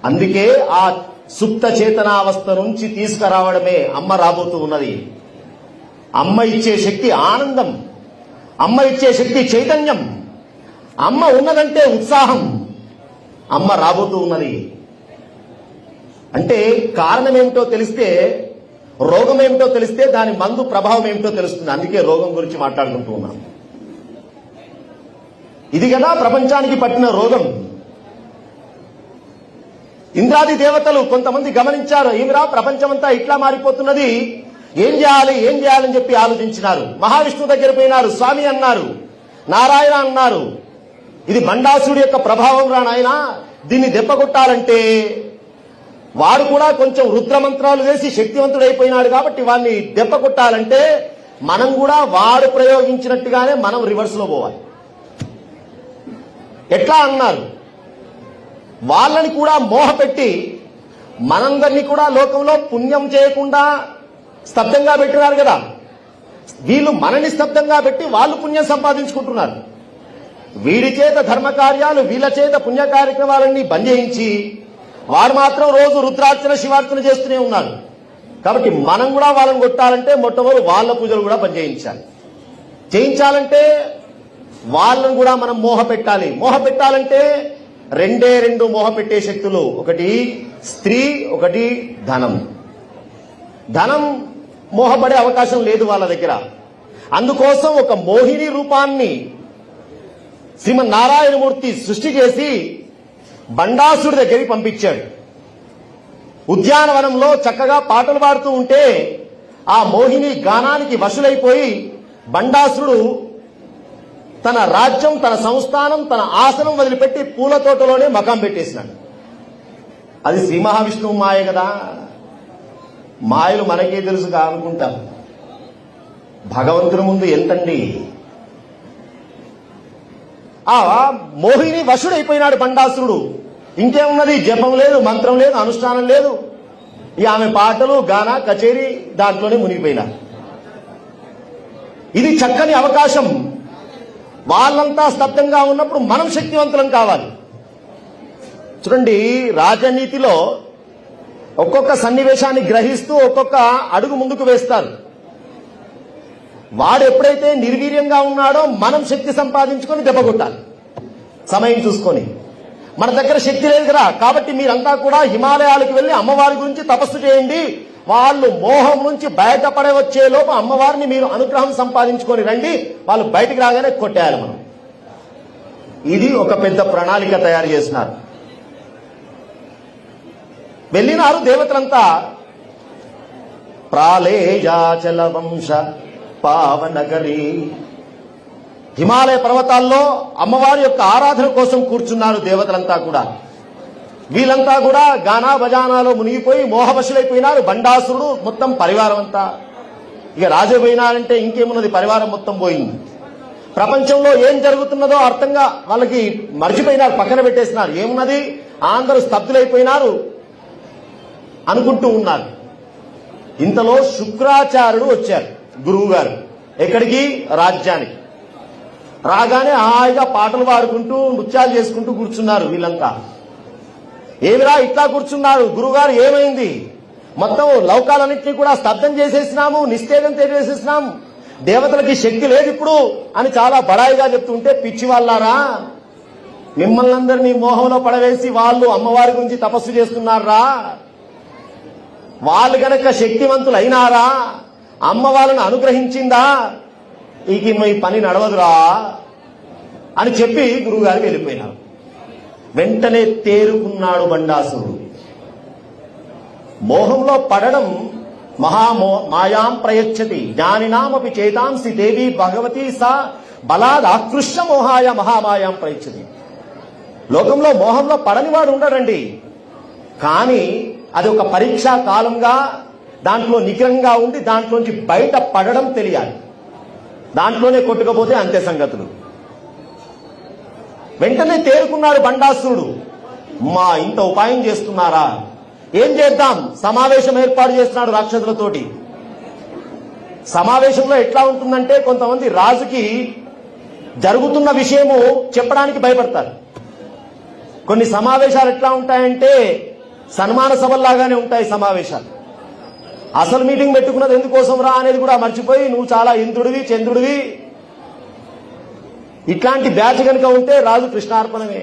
అందుకే ఆ సుప్త చేతనావస్థ నుంచి తీసుకురావడమే అమ్మ రాబోతూ ఉన్నది. అమ్మ ఇచ్చే శక్తి ఆనందం, అమ్మ ఇచ్చే శక్తి చైతన్యం, అమ్మ ఉన్నదంటే ఉత్సాహం. అమ్మ రాబోతూ ఉన్నది. అంటే కారణం ఏమిటో తెలిస్తే, రోగం ఏమిటో తెలిస్తే దాని మందు ప్రభావం ఏమిటో తెలుస్తుంది. అందుకే రోగం గురించి మాట్లాడుకుంటూ ఉన్నాం. ఇది కదా ప్రపంచానికి పట్టిన రోగం. ఇంద్రాది దేవతలు కొంతమంది గమనించారు, ఏమిరా ప్రపంచమంతా ఇట్లా మారిపోతున్నది, ఏం చేయాలని చెప్పి ఆలోచించినారు. మహావిష్ణువు దగ్గర పోయినారు, స్వామి అన్నారు, నారాయణ అన్నారు, ఇది బండాసుడి యొక్క ప్రభావం రా నాయన, దీన్ని దెబ్బకొట్టాలంటే వాడు కూడా కొంచెం రుద్రమంత్రాలు వేసి శక్తివంతుడైపోయినాడు కాబట్టి వాడిని దెబ్బకొట్టాలంటే మనం కూడా వాడు ప్రయోగించినట్టుగానే మనం రివర్స్ లో పోవాలి. ఎట్లా అన్నారు, వాళ్ళని కూడా మోహపెట్టి మనందరినీ కూడా లోకంలో పుణ్యం చేయకుండా స్తబ్దంగా పెట్టినారు కదా. వీళ్ళు మనని స్తబ్దంగా పెట్టి వాళ్ళు పుణ్యం సంపాదించుకుంటున్నారు. వీడి చేత ధర్మ కార్యాలు, వీళ్ళ చేత పుణ్య కార్యక్రమాలన్నీ బంద్ చేయించి వాడు మాత్రం రోజు రుద్రార్చన శివార్చన చేస్తూనే ఉన్నారు. కాబట్టి మనం కూడా వాళ్ళని కొట్టాలంటే మొట్టమొదటి వాళ్ళ పూజలు కూడా బంద్ చేయించాలంటే వాళ్ళను కూడా మనం మోహ పెట్టాలంటే రెండు మోహ పెట్టే శక్తులు, ఒకటి స్త్రీ, ఒకటి ధనం. ధనం మోహపడే అవకాశం లేదు వాళ్ళ దగ్గర. అందుకోసం ఒక మోహిని రూపాన్ని శ్రీమన్నారాయణమూర్తి సృష్టి చేసి బండాసుడి దగ్గరికి పంపించాడు. ఉద్యానవనంలో చక్కగా పాటలు పాడుతూ ఉంటే ఆ మోహిని గానానికి వశులైపోయి బండాసురుడు తన రాజ్యం, తన సంస్థానం, తన ఆసనం వదిలిపెట్టి పూల తోటలోనే మకాం పెట్టేసినాడు. అది శ్రీ మహావిష్ణువు మాయ కదా. మాయలు మనకే తెలుసుగా అనుకుంటాం, భగవంతుని ముందు ఎంతండి. ఆ మోహిని వశుడైపోయినాడు బండాసురుడు. ఇంకేమున్నది, జపం లేదు, మంత్రం లేదు, అనుష్ఠానం లేదు. ఇక ఆమె పాటలు, గాన, కచేరీ దాంట్లోనే మునిగిపోయినారు. ఇది చక్కని అవకాశం. వాళ్ళంతా స్తబ్దంగా ఉన్నప్పుడు మనం శక్తివంతులం కావాలి. చూడండి, రాజనీతిలో ఒక్కొక్క సన్నివేశాన్ని గ్రహిస్తూ ఒక్కొక్క అడుగు ముందుకు వేస్తారు. వాడు ఎప్పుడైతే నిర్వీర్యంగా ఉన్నాడో మనం శక్తి సంపాదించుకొని దెబ్బకొట్టాలి, సమయం చూసుకొని. మన దగ్గర శక్తి లేదు కదా, కాబట్టి మీరంతా కూడా హిమాలయాలకు వెళ్లి అమ్మవారి గురించి తపస్సు చేయండి. వాళ్ళు మోహం నుంచి బయటపడే వచ్చే లోపు అమ్మవారిని మీరు అనుగ్రహం సంపాదించుకొని రండి, వాళ్ళు బయటికి రాగానే కొట్టేయాలి మనం. ఇది ఒక పెద్ద ప్రణాళిక తయారు చేసినారు. వెళ్ళినారు దేవతలంతా. ప్రాళేయాచల వంశ పావనగరి, హిమాలయ పర్వతాల్లో అమ్మవారి యొక్క ఆరాధన కోసం కూర్చున్నారు దేవతలంతా కూడా. వీళ్ళంతా కూడా గానా బజానాలో మునిగిపోయి మోహవశులైపోయినారు. బండాసురుడు మొత్తం పరివారం అంతా. ఇక రాజు పోయినారంటే ఇంకేమున్నది, పరివారం మొత్తం పోయింది. ప్రపంచంలో ఏం జరుగుతున్నదో అర్థంగా వాళ్ళకి మర్చిపోయినారు, పక్కన పెట్టేసినారు. ఏమున్నది, అందరూ స్తబ్దులైపోయినారు అనుకుంటూ ఉన్నారు. ఇంతలో శుక్రాచార్యుడు వచ్చారు, గురువు గారు. ఎక్కడికి, రాజ్యానికి. రాగానే హాయిగా పాటలు పాడుకుంటూ నృత్యాలు చేసుకుంటూ కూర్చున్నారు వీళ్ళంతా. ఏమిరా ఇట్లా కూర్చున్నారు, గురుగారు ఏమైంది, మొత్తం లౌకాలన్నింటినీ కూడా స్తబ్దం చేసేసినాము, నిస్తేజం చేసేసినాము, దేవతలకి శక్తి లేదు ఇప్పుడు అని చాలా బడాయిగా చెప్తుంటే, పిచ్చి వాళ్ళారా, మిమ్మల్ని అందరినీ మోహంలో పడవేసి వాళ్ళు అమ్మవారి గురించి తపస్సు చేస్తున్నారా, వాళ్ళు గనక శక్తివంతులు అయినారా, అమ్మ వాళ్ళని అనుగ్రహించిందా, ఇక మీ పని నడవదురా అని చెప్పి గురువుగారికి వెళ్ళిపోయినారు. వెంటనే తేరుకున్నాడు బండాసురుడు. మోహంలో పడడం మాయాం ప్రయచ్చతి జ్ఞానినామపి చేతాంసి దేవి భగవతి సా బలాద్ ఆకృష్య మోహాయ మహామాయాం ప్రయచ్చతి. లోకంలో మోహంలో పడని వాడు ఉండడండి, కానీ అది ఒక పరీక్షా కాలంగా దాంట్లో నిగ్రహంగా ఉండి దాంట్లోంచి బయట పడడం తెలియాలి. దాంట్లోనే కొట్టుకపోతే అంతే సంగతులు. వెంటనే తేరుకున్నాడు బండాసురుడు. మా ఇంత ఉపాయం చేస్తున్నారా, ఏం చేద్దాం, సమావేశం ఏర్పాటు చేస్తున్నాడు రాక్షసులతోటి. సమావేశంలో ఎట్లా ఉంటుందంటే, కొంతమంది రాజుకి జరుగుతున్న విషయము చెప్పడానికి భయపడతారు. కొన్ని సమావేశాలు ఎట్లా ఉంటాయంటే సన్మాన సభల్లాగానే ఉంటాయి సమావేశాలు. అసలు మీటింగ్ పెట్టుకున్నది ఎందుకోసం రా అనేది కూడా మర్చిపోయి, నువ్వు చాలా ఇంద్రుడివి చంద్రుడివి, ఇట్లాంటి బ్యాచ్ కనుక ఉంటే రాజు కృష్ణార్పణమే.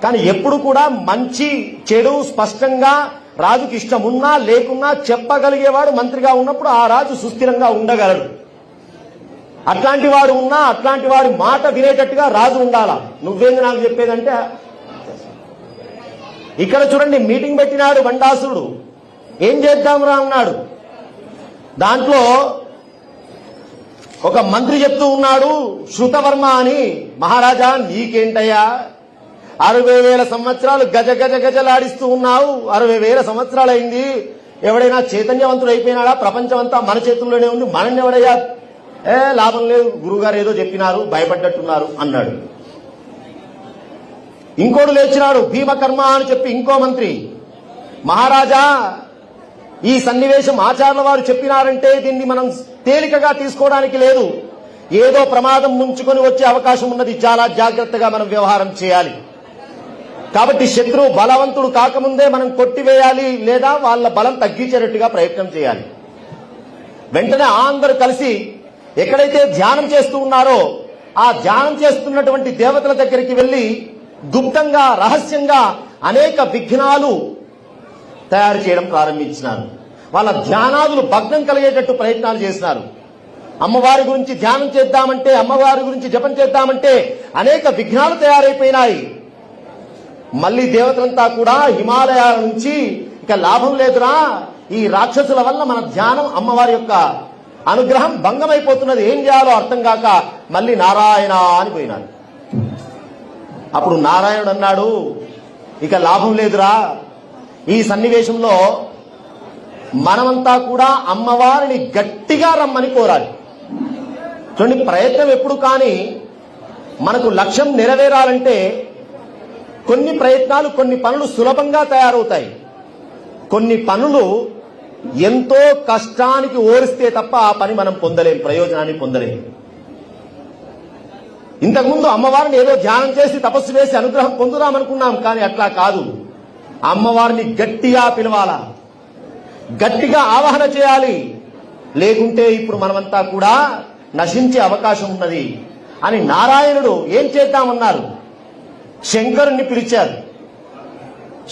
కానీ ఎప్పుడు కూడా మంచి చెడు స్పష్టంగా రాజుకి ఇష్టం ఉన్నా లేకున్నా చెప్పగలిగేవాడు మంత్రిగా ఉన్నప్పుడు ఆ రాజు సుస్థిరంగా ఉండగలడు. అట్లాంటి వాడు ఉన్నా అట్లాంటి వాడి మాట వినేటట్టుగా రాజు ఉండాలా. నువ్వేంది నాకు చెప్పేదంటే, ఇక్కడ చూడండి మీటింగ్ పెట్టినాడు బండాసురుడు, ఏం చేద్దాంరా అన్నాడు. దాంట్లో ఒక మంత్రి చెప్తూ ఉన్నాడు, శృతవర్మ అని, మహారాజా నీకేంటయ్యా 60,000 సంవత్సరాలు గజ గజ గజలాడిస్తూ ఉన్నావు, 60,000 సంవత్సరాలైంది, ఎవడైనా చైతన్యవంతుడు అయిపోయినాడా? ప్రపంచం అంతా మన చేతుల్లోనే ఉంది, మనల్ని ఎవడయ్యా? లాభం లేదు, గురుగారు ఏదో చెప్పినారు, భయపడ్డట్టున్నారు అన్నాడు. ఇంకోడు లేచినాడు, భీమకర్మ అని చెప్పి ఇంకో మంత్రి, మహారాజా ఈ సన్నివేశం ఆచార్యుల వారు చెప్పినారంటే దీన్ని మనం తేలికగా తీసుకోవడానికి లేదు, ఏదో ప్రమాదం ముంచుకొని వచ్చే అవకాశం ఉన్నది, చాలా జాగ్రత్తగా మనం వ్యవహారం చేయాలి. కాబట్టి శత్రువు బలవంతుడు కాకముందే మనం కొట్టివేయాలి, లేదా వాళ్ళ బలం తగ్గించేటట్టుగా ప్రయత్నం చేయాలి. వెంటనే అందరూ కలిసి ఎక్కడైతే ధ్యానం చేస్తూ ఉన్నారో ఆ ధ్యానం చేస్తున్నటువంటి దేవతల దగ్గరికి వెళ్లి గుప్తంగా రహస్యంగా అనేక విఘ్నాలు తయారు చేయడం ప్రారంభించినారు. వాళ్ళ ధ్యానాదులు భగ్నం కలిగేటట్టు ప్రయత్నాలు చేసినారు. అమ్మవారి గురించి ధ్యానం చేద్దామంటే, అమ్మవారి గురించి జపం చేద్దామంటే అనేక విఘ్నాలు తయారైపోయినాయి. మళ్లీ దేవతలంతా కూడా హిమాలయాల నుంచి ఇక లాభం లేదురా, ఈ రాక్షసుల వల్ల మన ధ్యానం అమ్మవారి యొక్క అనుగ్రహం భంగమైపోతున్నది, ఏం చేయాలో అర్థం కాక మళ్లీ నారాయణ అని పోయినాడు. అప్పుడు నారాయణుడు అన్నాడు, ఇక లాభం లేదురా, ఈ సన్నివేశంలో మనమంతా కూడా అమ్మవారిని గట్టిగా రమ్మని కోరాలి. చూడండి, ప్రయత్నం ఎప్పుడు కానీ మనకు లక్ష్యం నెరవేరాలంటే కొన్ని ప్రయత్నాలు, కొన్ని పనులు సులభంగా తయారవుతాయి, కొన్ని పనులు ఎంతో కష్టానికి ఓరిస్తే తప్ప ఆ పని మనం పొందలేం, ప్రయోజనాన్ని పొందలేం. ఇంతకుముందు అమ్మవారిని ఏదో ధ్యానం చేసి తపస్సు చేసి అనుగ్రహం పొందుదామనుకున్నాం, కానీ అట్లా కాదు. అమ్మవారిని గట్టిగా పిలవాలా, గట్టిగా ఆవాహన చేయాలి, లేకుంటే ఇప్పుడు మనమంతా కూడా నశించే అవకాశం ఉన్నది అని నారాయణుడు ఏం చేద్దామన్నారు, శంకరుణ్ణి పిలిచారు.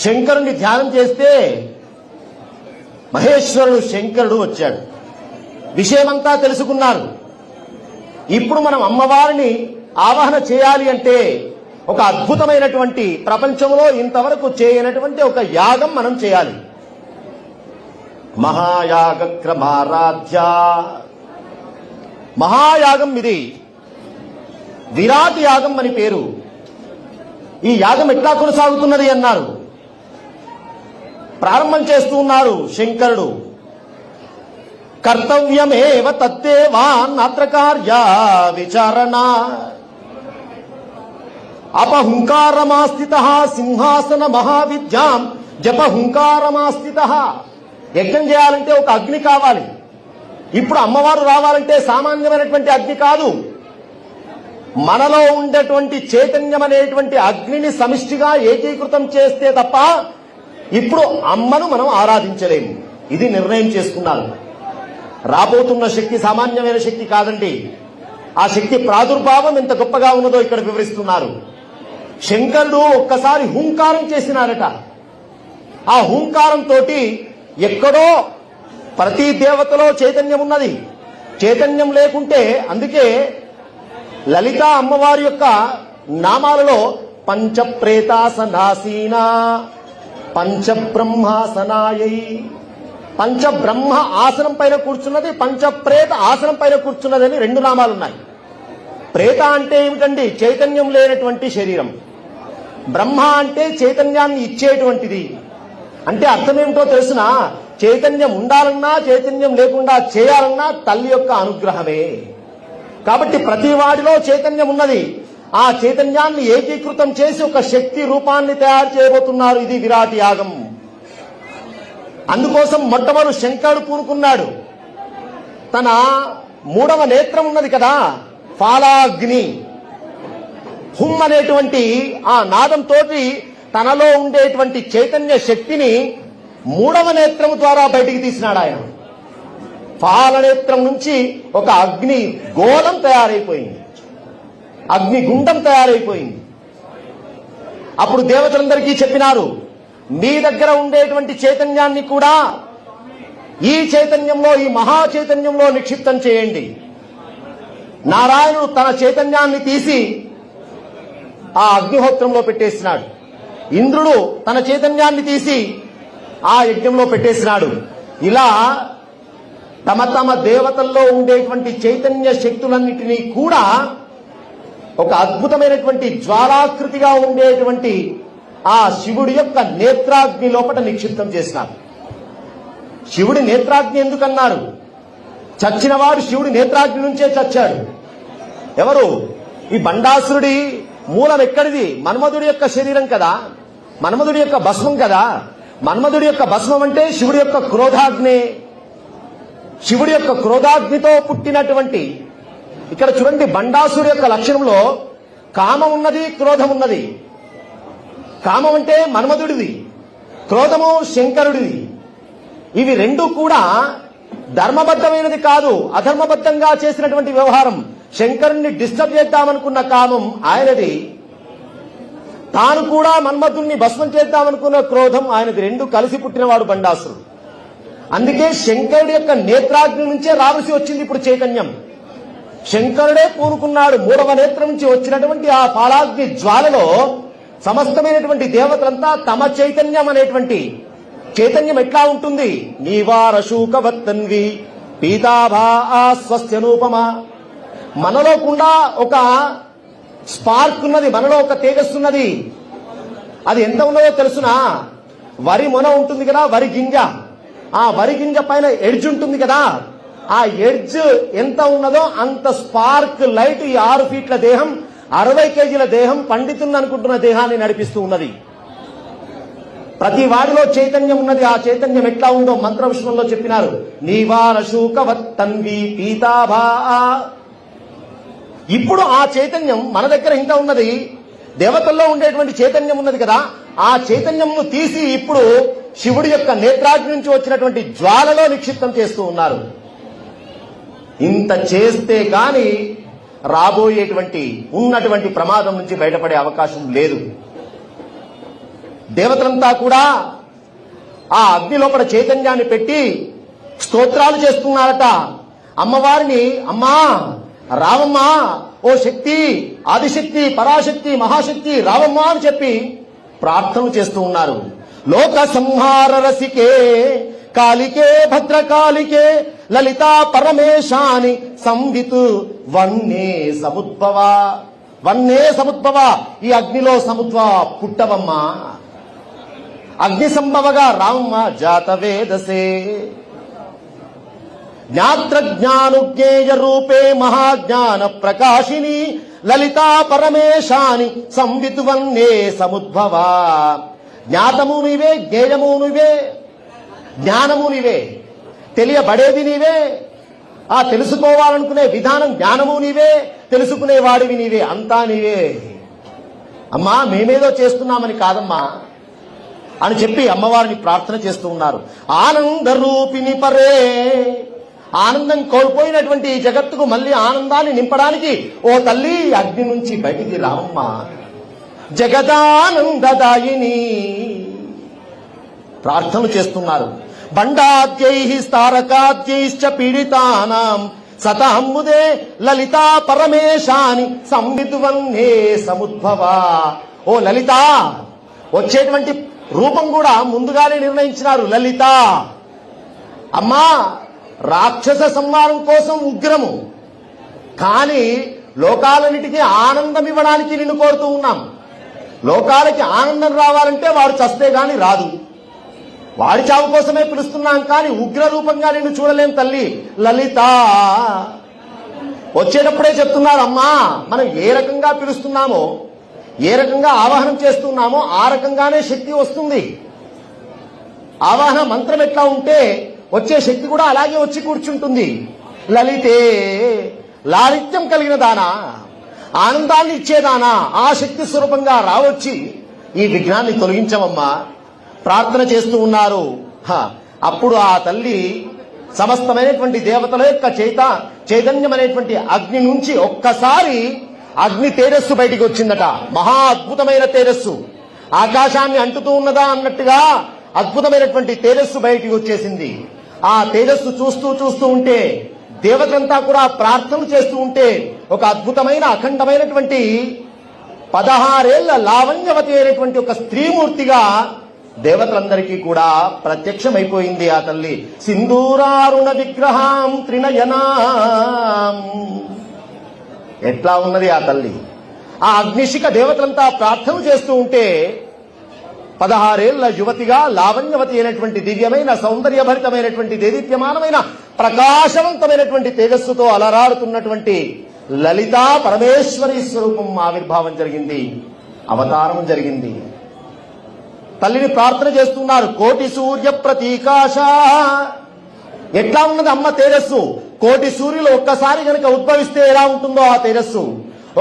శంకరుణ్ణి ధ్యానం చేస్తే మహేశ్వరుడు శంకరుడు వచ్చాడు. విషయమంతా తెలుసుకున్నారు. ఇప్పుడు మనం అమ్మవారిని ఆవాహన చేయాలి అంటే ఒక అద్భుతమైనటువంటి, ప్రపంచంలో ఇంతవరకు చేయనటువంటి ఒక యాగం మనం చేయాలి. మహాయాగ క్రమారాధ్య, మహాయాగం ఇది, విరాట్ యాగం అని పేరు. ఈ యాగం ఎట్లా కొనసాగుతున్నది అన్నారు. ప్రారంభం చేస్తూ ఉన్నారు శంకరుడు, కర్తవ్యమేవ తద్దేవా నాత్ర కార్య విచారణ, అపహుంకారమాస్థిత సింహాసన మహావిద్యాం జపహుంకారమాస్థిత. యజ్ఞం చేయాలంటే ఒక అగ్ని కావాలి. ఇప్పుడు అమ్మవారు రావాలంటే సామాన్యమైనటువంటి అగ్ని కాదు, మనలో ఉండేటువంటి చైతన్యం అనేటువంటి అగ్నిని సమిష్టిగా ఏకీకృతం చేస్తే తప్ప ఇప్పుడు అమ్మను మనం ఆరాధించలేము. ఇది నిర్ణయం చేసుకున్నారు. రాబోతున్న శక్తి సామాన్యమైన శక్తి కాదండి. ఆ శక్తి ప్రాదుర్భావం ఎంత గొప్పగా ఉన్నదో ఇక్కడ వివరిస్తున్నారు. శంకరుడు ఒక్కసారి హుంకారం చేసినారట. ఆ హుంకారంతో ఎక్కడో ప్రతి దేవతలో చైతన్యం ఉన్నది. చైతన్యం లేకుంటే, అందుకే లలిత అమ్మవారి యొక్క నామాలలో పంచప్రేతాసనాసీన పంచబ్రహ్మాసనాయై, పంచబ్రహ్మ ఆసనం పైన కూర్చున్నది, పంచప్రేత ఆసనం పైన కూర్చున్నది అని రెండు నామాలున్నాయి. ప్రేత అంటే ఏమిటండి? చైతన్యం లేనటువంటి శరీరం. బ్రహ్మ అంటే చైతన్యాన్ని ఇచ్చేటువంటిది. అంటే అర్థం ఏమిటో తెలుసునా? చైతన్యం ఉండాలన్నా చైతన్యం లేకుండా చేయాలన్నా తల్లి యొక్క అనుగ్రహమే. కాబట్టి ప్రతి వాడిలో చైతన్యం ఉన్నది. ఆ చైతన్యాన్ని ఏకీకృతం చేసి ఒక శక్తి రూపాన్ని తయారు చేయబోతున్నారు. ఇది విరాట్ యాగం. అందుకోసం మొట్టమొదటి శంకరుడు పూనుకున్నాడు. తన మూడవ నేత్రం ఉన్నది కదా, ఫాలాగ్ని, హుమ్ అనేటువంటి ఆ నాదంతో తనలో ఉండేటువంటి చైతన్య శక్తిని మూడవ నేత్రం ద్వారా బయటికి తీసినాడు ఆయన. ఫాలనేత్రం నుంచి ఒక అగ్ని గోళం తయారైపోయింది, అగ్నిగుండం తయారైపోయింది. అప్పుడు దేవతలందరికీ చెప్పినారు, మీ దగ్గర ఉండేటువంటి చైతన్యాన్ని కూడా ఈ చైతన్యంలో, ఈ మహా చైతన్యంలో నిక్షిప్తం చేయండి. నారాయణుడు తన చైతన్యాన్ని తీసి ఆ అగ్నిహోత్రంలో పెట్టేసినాడు. ఇంద్రుడు తన చైతన్యాన్ని తీసి ఆ యజ్ఞంలో పెట్టేసినాడు. ఇలా తమ తమ దేవతల్లో ఉండేటువంటి చైతన్య శక్తులన్నిటినీ కూడా ఒక అద్భుతమైనటువంటి జ్వాలాకృతిగా ఉండేటువంటి ఆ శివుడి యొక్క నేత్రాగ్ని లోపల నిక్షిప్తం చేసినారు. శివుడి నేత్రాగ్ని ఎందుకన్నారు? చచ్చినవాడు శివుడి నేత్రాగ్ని నుంచే చచ్చాడు. ఎవరు? ఈ బండాసురుడి మూలం ఎక్కడిది? మన్మధుడి యొక్క శరీరం కదా, మన్మధుడి యొక్క భస్మం కదా. మన్మధుడి యొక్క భస్మం అంటే శివుడి యొక్క క్రోధాగ్ని. శివుడి యొక్క క్రోధాగ్నితో పుట్టినటువంటి, ఇక్కడ చూడండి, బండాసురుడి యొక్క లక్షణంలో కామం ఉన్నది, క్రోధం ఉన్నది. కామం అంటే మన్మధుడిది, క్రోధము శంకరుడిది. ఇవి రెండు కూడా ధర్మబద్ధమైనది కాదు, అధర్మబద్ధంగా చేసినటువంటి వ్యవహారం. శంకరుణ్ణి డిస్టర్బ్ చేద్దామనుకున్న కామం ఆయనది, తాను కూడా మన్మధుణ్ణి భస్మం చేద్దామనుకున్న క్రోధం ఆయనది. రెండు కలిసి పుట్టినవాడు బండాసురుడు. అందుకే శంకరుడి యొక్క నేత్రాగ్ని నుంచే రావలసి వచ్చింది ఇప్పుడు చైతన్యం. శంకరుడే పూనుకున్నాడు. మూడవ నేత్రం నుంచి వచ్చినటువంటి ఆ పాలాగ్ని జ్వాలలో సమస్తమైనటువంటి దేవతలంతా తమ చైతన్యం అనేటువంటి చైతన్యం ఎట్లా ఉంటుంది? నీవారశూకవత్తన్వి పీతాభా స్వస్యనూపమ. మనలో కూడా ఒక స్పార్క్ ఉన్నది, మనలో ఒక తేజస్సున్నది. అది ఎంత ఉన్నదో తెలుసునా? వరి మొన ఉంటుంది కదా, వరి గింజ. ఆ వరి గింజ పైన ఎడ్జ్ ఉంటుంది కదా, ఆ ఎడ్జ్ ఎంత ఉన్నదో అంత స్పార్క్ లైట్ ఈ 6 ఫీట్ల దేహం, 60 కేజీల దేహం, పండితుని అనుకుంటున్న దేహాన్ని నడిపిస్తూ ఉన్నది. ప్రతి వాడిలో చైతన్యం ఉన్నది. ఆ చైతన్యం ఎట్లా ఉందో మంత్ర విషయంలో చెప్పినారు. నీవారశూకవత్తన్వి పీతాభా. ఇప్పుడు ఆ చైతన్యం మన దగ్గర ఇంకా ఉన్నది. దేవతల్లో ఉండేటువంటి చైతన్యం ఉన్నది కదా, ఆ చైతన్యంను తీసి ఇప్పుడు శివుడి యొక్క నేత్రాగ్ని నుంచి వచ్చినటువంటి జ్వాలలో నిక్షిప్తం చేస్తూ ఉన్నారు. ఇంత చేస్తే గాని రాబోయేటువంటి ఉన్నటువంటి ప్రమాదం నుంచి బయటపడే అవకాశం లేదు. దేవతలంతా కూడా ఆ అగ్ని లోపల చైతన్యాన్ని పెట్టి స్తోత్రాలు చేస్తున్నారట. అమ్మవారిని, అమ్మా రావమ్మా, ఓ శక్తి, ఆదిశక్తి, పరాశక్తి, మహాశక్తి రావమ్మా అని చెప్పి ప్రార్థన చేస్తూ ఉన్నారు. లోక సంహార రసికే కాలికే భద్రకాలికే లలితా పరమేశాని సంవితు వన్నే సముద్భవ. వన్నే సముద్భవ, ఈ అగ్నిలో సముద్భవ పుట్టవమ్మా, అగ్ని సంభవగా రావమ్మ. జాత వేదసే జ్ఞాత్ర జ్ఞానుజ్ఞేయ రూపే మహాజ్ఞాన ప్రకాశిని లలితా పరమేశాని సంవితువన్నే సముద్భవ. జ్ఞాతము నీవే, జ్ఞేయము నీవే, జ్ఞానము నీవే, తెలియబడేది నీవే, ఆ తెలుసుకోవాలనుకునే విధానం జ్ఞానము నీవే, తెలుసుకునేవాడివి నీవే, అంతా నీవే. అమ్మా మేమేదో చేస్తున్నామని కాదమ్మా అని చెప్పి అమ్మవారిని ప్రార్థన చేస్తూ ఉన్నారు. ఆనంద రూపిణి పరే, ఆనందం కోల్పోయినటువంటి ఈ జగత్తుకు మళ్ళీ ఆనందాన్ని నింపడానికి ఓ తల్లి అగ్ని నుంచి బయటికి రావమ్మ. జగదానందదాయిని ప్రార్థనలు చేస్తున్నారు. బండాద్యై స్తారకాద్యైశ్చ పీడితానాం సతాముదే లలితా పరమేశాని సంవితువన్నే సముద్భవ. ఓ లలిత, వచ్చేటువంటి రూపం కూడా ముందుగానే నిర్ణయించినారు. లలిత అమ్మా, రాక్షస సంహారం కోసం ఉగ్రము, కానీ లోకాలన్నిటికీ ఆనందం ఇవ్వడానికి నిన్ను కోరుతూ ఉన్నాం. లోకాలకి ఆనందం రావాలంటే వాడు చస్తే గాని రాదు. వాడి చావు కోసమే పిలుస్తున్నాం, కానీ ఉగ్ర రూపంగా నిన్ను చూడలేం తల్లి లలిత. వచ్చేటప్పుడే చెప్తున్నారు, అమ్మా మనం ఏ రకంగా పిలుస్తున్నామో, ఏ రకంగా ఆవాహనం చేస్తున్నామో ఆ రకంగానే శక్తి వస్తుంది. ఆవాహన మంత్రం ఎట్లా ఉంటే వచ్చే శక్తి కూడా అలాగే వచ్చి కూర్చుంటుంది. లలితే, లాలిత్యం కలిగిన దానా, ఆనందాన్ని ఇచ్చేదానా, ఆ శక్తి స్వరూపంగా రావచ్చి ఈ విఘ్నాన్ని తొలగించవమ్మా ప్రార్థన చేస్తూ ఉన్నారు. అప్పుడు ఆ తల్లి సమస్తమైనటువంటి దేవతల యొక్క చైతన్యం అనేటువంటి అగ్ని నుంచి ఒక్కసారి అగ్ని తేజస్సు బయటికి వచ్చిందట. మహా అద్భుతమైన తేజస్సు. ఆకాశాన్ని అంటుతూ ఉన్నదా అన్నట్టుగా అద్భుతమైనటువంటి తేజస్సు బయటికి వచ్చేసింది. ఆ తేజస్సు చూస్తూ చూస్తూ ఉంటే దేవతలంతా కూడా ప్రార్థనలు చేస్తూ ఉంటే ఒక అద్భుతమైన అఖండమైనటువంటి 16 ఏళ్ల లావణ్యవతి అయినటువంటి ఒక స్త్రీమూర్తిగా దేవతలందరికీ కూడా ప్రత్యక్షమైపోయింది ఆ తల్లి. సింధూరారుణ విగ్రహం త్రినయనాం. ఎట్లా ఉన్నది ఆ తల్లి? ఆ అగ్నిశిఖ దేవతలంతా ప్రార్థన చేస్తూ ఉంటే 16 ఏళ్ల యువతిగా లావణ్యవతి అయినటువంటి దివ్యమైన సౌందర్యభరితమైనటువంటి దేదీప్యమానమైన ప్రకాశవంతమైనటువంటి తేజస్సుతో అలరాడుతున్నటువంటి లలితా పరమేశ్వరి స్వరూపం ఆవిర్భావం జరిగింది, అవతారం జరిగింది. తల్లిని ప్రార్థన చేస్తున్నారు. కోటి సూర్య ప్రతీకాశ. ఎట్లా ఉన్నది అమ్మ తేజస్సు? కోటి సూర్యులు ఒక్కసారి గనక ఉద్భవిస్తే ఎలా ఉంటుందో ఆ తేజస్సు.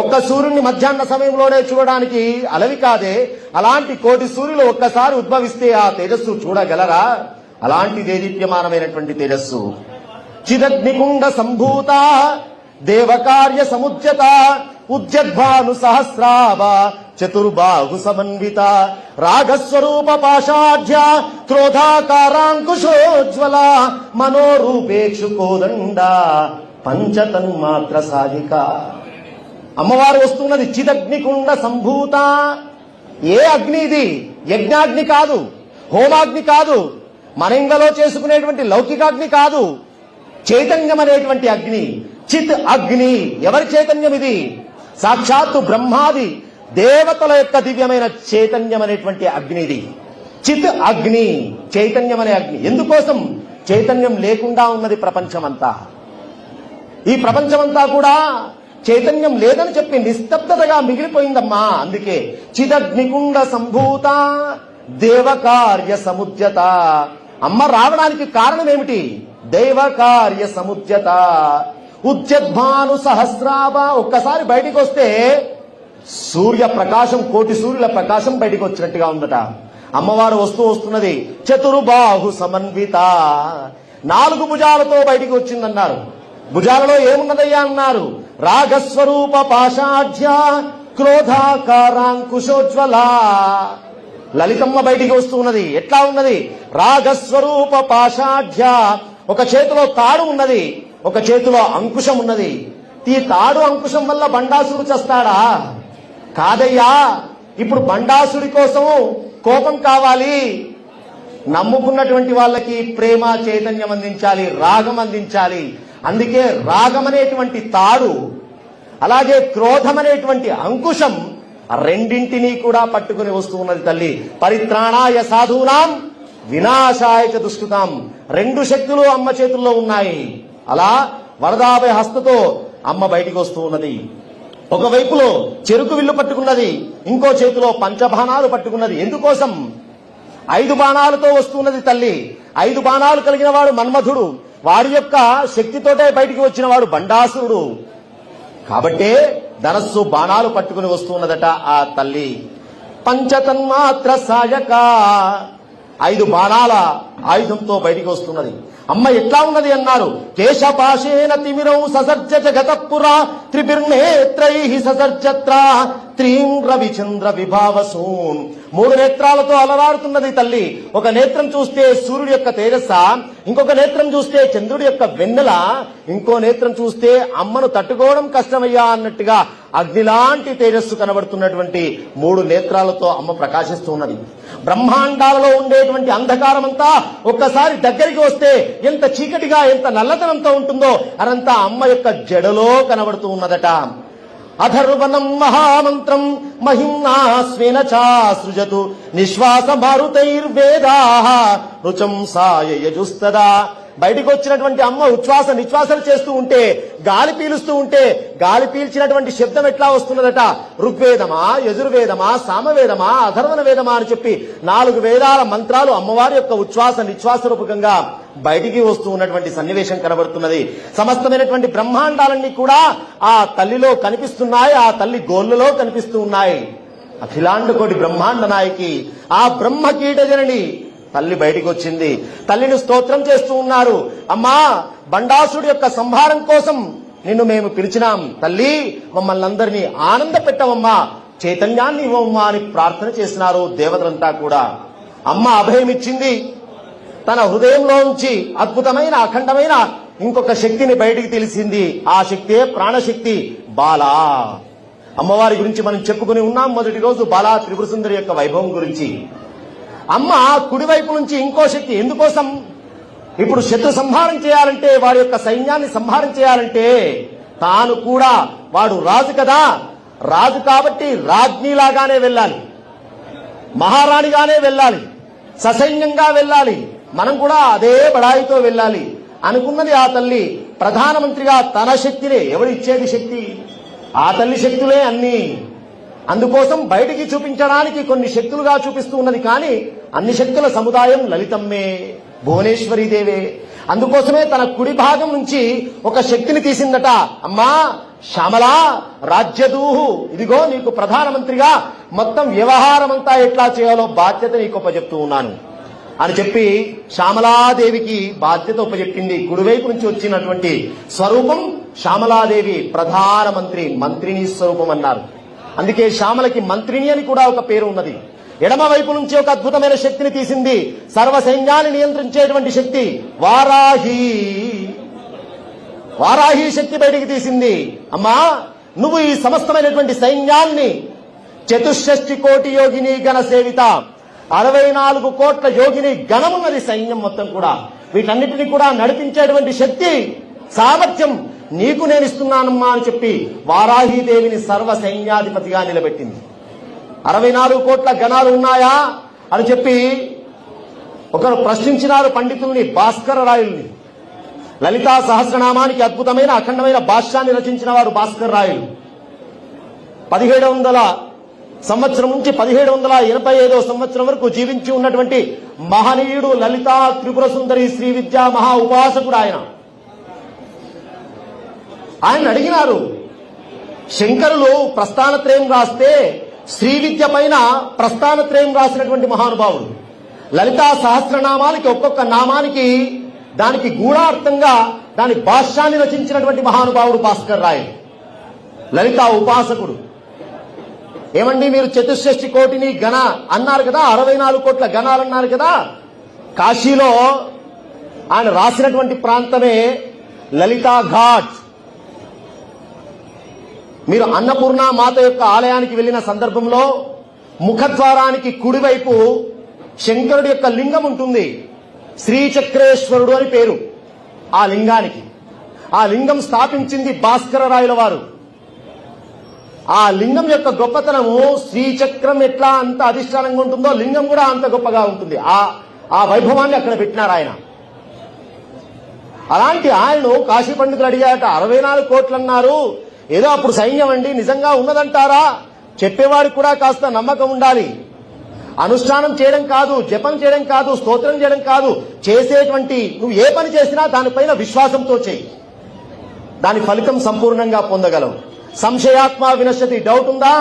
ఒక్క సూర్యుని మధ్యాహ్న సమయంలోనే చూడడానికి అలవి కాదే, అలాంటి కోటి సూర్యులు ఒక్కసారి ఉద్భవిస్తే ఆ తేజస్సు చూడగలరా? అలాంటి దేదీప్యమానమైనటువంటి తేజస్సు. చిదగ్నికుండ సంభూత దేవకార్య సముద్యత ఉద్యద్భాను సహస్రాభ చతుర్బాహు సమన్విత రాగస్వరూప పాషాఢ్య క్రోధాకారాంకుశోజ్వల మనోరూపేక్షు కోదండ పంచతన్మాత్ర సాధిక. అమ్మవారు వస్తున్నది చిదగ్నికుండ సంభూత. ఏ అగ్ని ఇది? యజ్ఞాగ్ని కాదు, హోమాగ్ని కాదు, మన ఇంట్లో చేసుకునేటువంటి లౌకికాగ్ని కాదు, చైతన్యం అనేటువంటి అగ్ని. చిత్ అగ్ని. ఎవరి చైతన్యం ఇది? సాక్షాత్తు బ్రహ్మాది దేవతల యొక్క దివ్యమైన చైతన్యం అనేటువంటి అగ్ని ఇది. చిత్ అగ్ని, చైతన్యం అనే అగ్ని. ఎందుకోసం? చైతన్యం లేకుండా ఉన్నది ప్రపంచమంతా. ఈ ప్రపంచమంతా కూడా చైతన్యం లేదని చెప్పి నిస్తబ్దతగా మిగిలిపోయిందమ్మా. అందుకే చిదగ్నికుండ సంభూత దేవకార్య సముద్యత. అమ్మ రావడానికి కారణం ఏమిటి? దైవకార్య సముద్యత ఉద్యద్భాను సహస్రాభ. ఒక్కసారి బయటికి వస్తే సూర్య ప్రకాశం, కోటి సూర్యుల ప్రకాశం బయటికి వచ్చినట్టుగా ఉందట. అమ్మవారు వస్తున్నది చతుర్బాహు సమన్విత. 4 భుజాలతో బయటికి వచ్చిందన్నారు. భుజాలలో ఏమున్నదయ్యా అన్నారు? రాగస్వరూప పాషాఢ్య క్రోధాకారాంకుశోజ్వల. లలితమ్మ బయటికి వస్తున్నది. ఎట్లా ఉన్నది? రాగస్వరూప పాషాఢ్య. ఒక చేతిలో తాడు ఉన్నది, ఒక చేతిలో అంకుశం ఉన్నది. ఈ తాడు అంకుశం వల్ల బండాసుడు చస్తాడా? కాదయ్యా. ఇప్పుడు బండాసుడి కోసం కోపం కావాలి. నమ్ముకున్నటువంటి వాళ్ళకి ప్రేమ చైతన్యం అందించాలి, రాగం అందించాలి. అందుకే రాగం అనేటువంటి తాడు, అలాగే క్రోధం అనేటువంటి అంకుశం రెండింటినీ కూడా పట్టుకుని వస్తూ ఉన్నది తల్లి. పరిత్రాణాయ సాధూనాం వినాశాయ చ దుష్కృతాం. 2 శక్తులు అమ్మ చేతుల్లో ఉన్నాయి. అలా వరదాభయ హస్తతో అమ్మ బయటికి వస్తూ ఉన్నది. ఒకవైపులో చెరుకు విల్లు పట్టుకున్నది, ఇంకో చేతిలో పంచబాణాలు పట్టుకున్నది. ఎందుకోసం? 5 బాణాలతో వస్తున్నది తల్లి. 5 బాణాలు కలిగిన వాడు మన్మధుడు, వాడి యొక్క శక్తితోటే బయటికి వచ్చిన వాడు బండాసురుడు. కాబట్టే ధనస్సు బాణాలు పట్టుకుని వస్తున్నదట ఆ తల్లి. పంచతన్మాత్ర సాయక. 5 బాణాల ఆయుధంతో బయటికి వస్తున్నది. అమ్మ ఎట్లా ఉన్నది అన్నారు? కేశపాశేన తిమిరౌ ససర్జ జగతపురా త్రిభిర్నేత్రై ససర్జత్ర త్రీం రవిచంద్ర విభావసూన్. 3 నేత్రాలతో అలరాడుతున్నది తల్లి. ఒక నేత్రం చూస్తే సూర్యుడి యొక్క తేజస్స, ఇంకొక నేత్రం చూస్తే చంద్రుడి యొక్క వెన్నెల, ఇంకో నేత్రం చూస్తే అమ్మను తట్టుకోవడం కష్టమయ్యా అన్నట్టుగా అగ్నిలాంటి తేజస్సు కనబడుతున్నటువంటి 3 నేత్రాలతో అమ్మ ప్రకాశిస్తూ ఉన్నది. బ్రహ్మాండాలలో ఉండేటువంటి అంధకారం అంతా ఒక్కసారి దగ్గరికి వస్తే ఎంత చీకటిగా, ఎంత నల్లతనంతో ఉంటుందో అదంతా అమ్మ యొక్క జడలో కనబడుతూ ఉన్నదట. అథర్వణం మహామంత్రం మహిమ్నా స్వేన చా సృజతు నిశ్వాస మారుతైర్వేదా రుచం సాయ యజుస్తదా. బయటికి వచ్చినటువంటి అమ్మ ఉచ్ఛ్వాస నిశ్వాసలు చేస్తూ ఉంటే, గాలి పీలుస్తూ ఉంటే, గాలి పీల్చినటువంటి శబ్దం ఎట్లా వస్తున్నదట? ఋగ్వేదమా, యజుర్వేదమా, సామవేదమా, అథర్వణ వేదమా అని చెప్పి 4 వేదాల మంత్రాలు అమ్మవారి యొక్క ఉచ్ఛ్వాస నిశ్వాస రూపకంగా బయటికి వస్తూ ఉన్నటువంటి సన్నివేశం కనబడుతున్నది. సమస్తమైనటువంటి బ్రహ్మాండాలన్నీ కూడా ఆ తల్లిలో కనిపిస్తున్నాయి, ఆ తల్లి గోళ్ళలో కనిపిస్తూ ఉన్నాయి. అఖిలాండ కోటి బ్రహ్మాండ నాయకి, ఆ బ్రహ్మ కీట జనని తల్లి బయటికి వచ్చింది. తల్లిని స్తోత్రం చేస్తూ ఉన్నారు. అమ్మా, బండాసుడి యొక్క సంహారం కోసం నిన్ను మేము పిలిచినాం తల్లి, మమ్మల్ని అందరినీ ఆనంద పెట్టవమ్మా, చైతన్యాన్ని ఇవ్వమ్మా అని ప్రార్థన చేసినారు దేవతలంతా కూడా. అమ్మ అభయం ఇచ్చింది. తన హృదయంలోంచి అద్భుతమైన అఖండమైన ఇంకొక శక్తిని బయటికి తెలిసింది. ఆ శక్తే ప్రాణశక్తి బాలా. అమ్మవారి గురించి మనం చెప్పుకుని ఉన్నాం మొదటి రోజు బాలా త్రిపుర సుందరి యొక్క వైభవం గురించి. అమ్మ కుడివైపు నుంచి ఇంకో శక్తి ఎందుకోసం? ఇప్పుడు శత్రు సంహారం చేయాలంటే, వారి యొక్క సైన్యాన్ని సంహారం చేయాలంటే తాను కూడా, వాడు రాజు కదా, రాజు కాబట్టి రాజ్ఞిలాగానే వెళ్ళాలి, మహారాణిగానే వెళ్ళాలి, ససైన్యంగా వెళ్ళాలి, మనం కూడా అదే బడాయితో వెళ్ళాలి అనుకున్నది ఆ తల్లి. ప్రధానమంత్రిగా తన శక్తినే ఎవరు ఇచ్చేది? శక్తి ఆ తల్లి శక్తులే అన్ని. అందుకోసం బయటికి చూపించడానికి కొన్ని శక్తులుగా చూపిస్తూ ఉన్నది, కానీ అన్ని శక్తుల సముదాయం లలితమ్మే, భువనేశ్వరీ దేవే. అందుకోసమే తన కుడి భాగం నుంచి ఒక శక్తిని తీసిందట. అమ్మా శ్యామలా రాజ్యదూహు, ఇదిగో నీకు ప్రధానమంత్రిగా మొత్తం వ్యవహారం అంతా ఎట్లా చేయాలో బాధ్యత నీకు ఉపజెప్తూ ఉన్నాను అని చెప్పి శ్యామలాదేవికి బాధ్యత ఉపజెప్పింది. కుడివైపు నుంచి వచ్చినటువంటి స్వరూపం శ్యామలాదేవి ప్రధానమంత్రి, మంత్రిని స్వరూపం అన్నారు. అందుకే శ్యామలకి మంత్రిని అని కూడా ఒక పేరు ఉన్నది. ఎడమ వైపు నుంచి ఒక అద్భుతమైన శక్తిని తీసింది, సర్వ సైన్యాన్ని నియంత్రించేటువంటి శక్తి వారాహి. వారాహి శక్తి బయటికి తీసింది. అమ్మా నువ్వు ఈ సమస్తమైనటువంటి సైన్యాన్ని, 64 కోటి యోగిని గణ సేవిత, 64 కోట్ల యోగిని గణమున్నది సైన్యం మొత్తం కూడా, వీటన్నిటిని కూడా నడిపించేటువంటి శక్తి సామర్థ్యం నీకు నేను ఇస్తున్నానమ్మా అని చెప్పి వారాహీదేవిని సర్వ సైన్యాధిపతిగా నిలబెట్టింది. 64 కోట్ల గణాలు ఉన్నాయా అని చెప్పి ఒకరు ప్రశ్నించినారు పండితుల్ని, భాస్కర రాయుల్ని. లలితా సహస్రనామానికి అద్భుతమైన అఖండమైన భాష్యాన్ని రచించిన వారు భాస్కర రాయులు. 1700 సంవత్సరం నుంచి 1785 సంవత్సరం వరకు జీవించి ఉన్నటువంటి మహనీయుడు లలితా త్రిపుర సుందరి శ్రీ విద్యా మహా ఉపాసకుడు ఆయన. ఆయన అడిగినారు, శంకరులు ప్రస్థానత్రయం రాస్తే శ్రీ విద్య పైన ప్రస్థానత్రయం రాసినటువంటి మహానుభావుడు, లలితా సహస్రనామాలకి ఒక్కొక్క నామానికి దానికి గూఢార్థంగా దాని భాష్యాన్ని రచించినటువంటి మహానుభావుడు భాస్కర్ రాయ్, లలితా ఉపాసకుడు. ఏమండి మీరు 64 కోటిని గణ అన్నారు కదా, 64 కోట్ల గణాలు అన్నారు కదా, కాశీలో ఆయన రాసినటువంటి ప్రాంతమే లలితా ఘాట్. మీరు అన్నపూర్ణ మాత యొక్క ఆలయానికి వెళ్లిన సందర్భంలో ముఖద్వారానికి కుడివైపు శంకరుడి యొక్క లింగం ఉంటుంది. శ్రీచక్రేశ్వరుడు అని పేరు ఆ లింగానికి. ఆ లింగం స్థాపించింది భాస్కర రాయుల వారు. ఆ లింగం యొక్క గొప్పతనము, శ్రీచక్రం ఎట్లా అంత అధిష్టానంగా ఉంటుందో లింగం కూడా అంత గొప్పగా ఉంటుంది. ఆ వైభవాన్ని అక్కడ పెట్టినారు ఆయన. అలాంటి ఆయనను కాశీ పండితులు అడిగాట, 64 కోట్లు అన్నారు, ఏదో అప్పుడు సైన్యం అండి, నిజంగా ఉన్నదంటారా? చెప్పేవాడికి కూడా కాస్త నమ్మకం ఉండాలి. అనుష్ఠానం చేయడం కాదు, జపం చేయడం కాదు, స్తోత్రం చేయడం కాదు, చేసేటువంటి నువ్వు ఏ పని చేసినా దానిపైన విశ్వాసంతో చేయి, దాని ఫలితం సంపూర్ణంగా పొందగలవు. సంశయాత్మ వినశ్యతి, డౌట్ ఉందా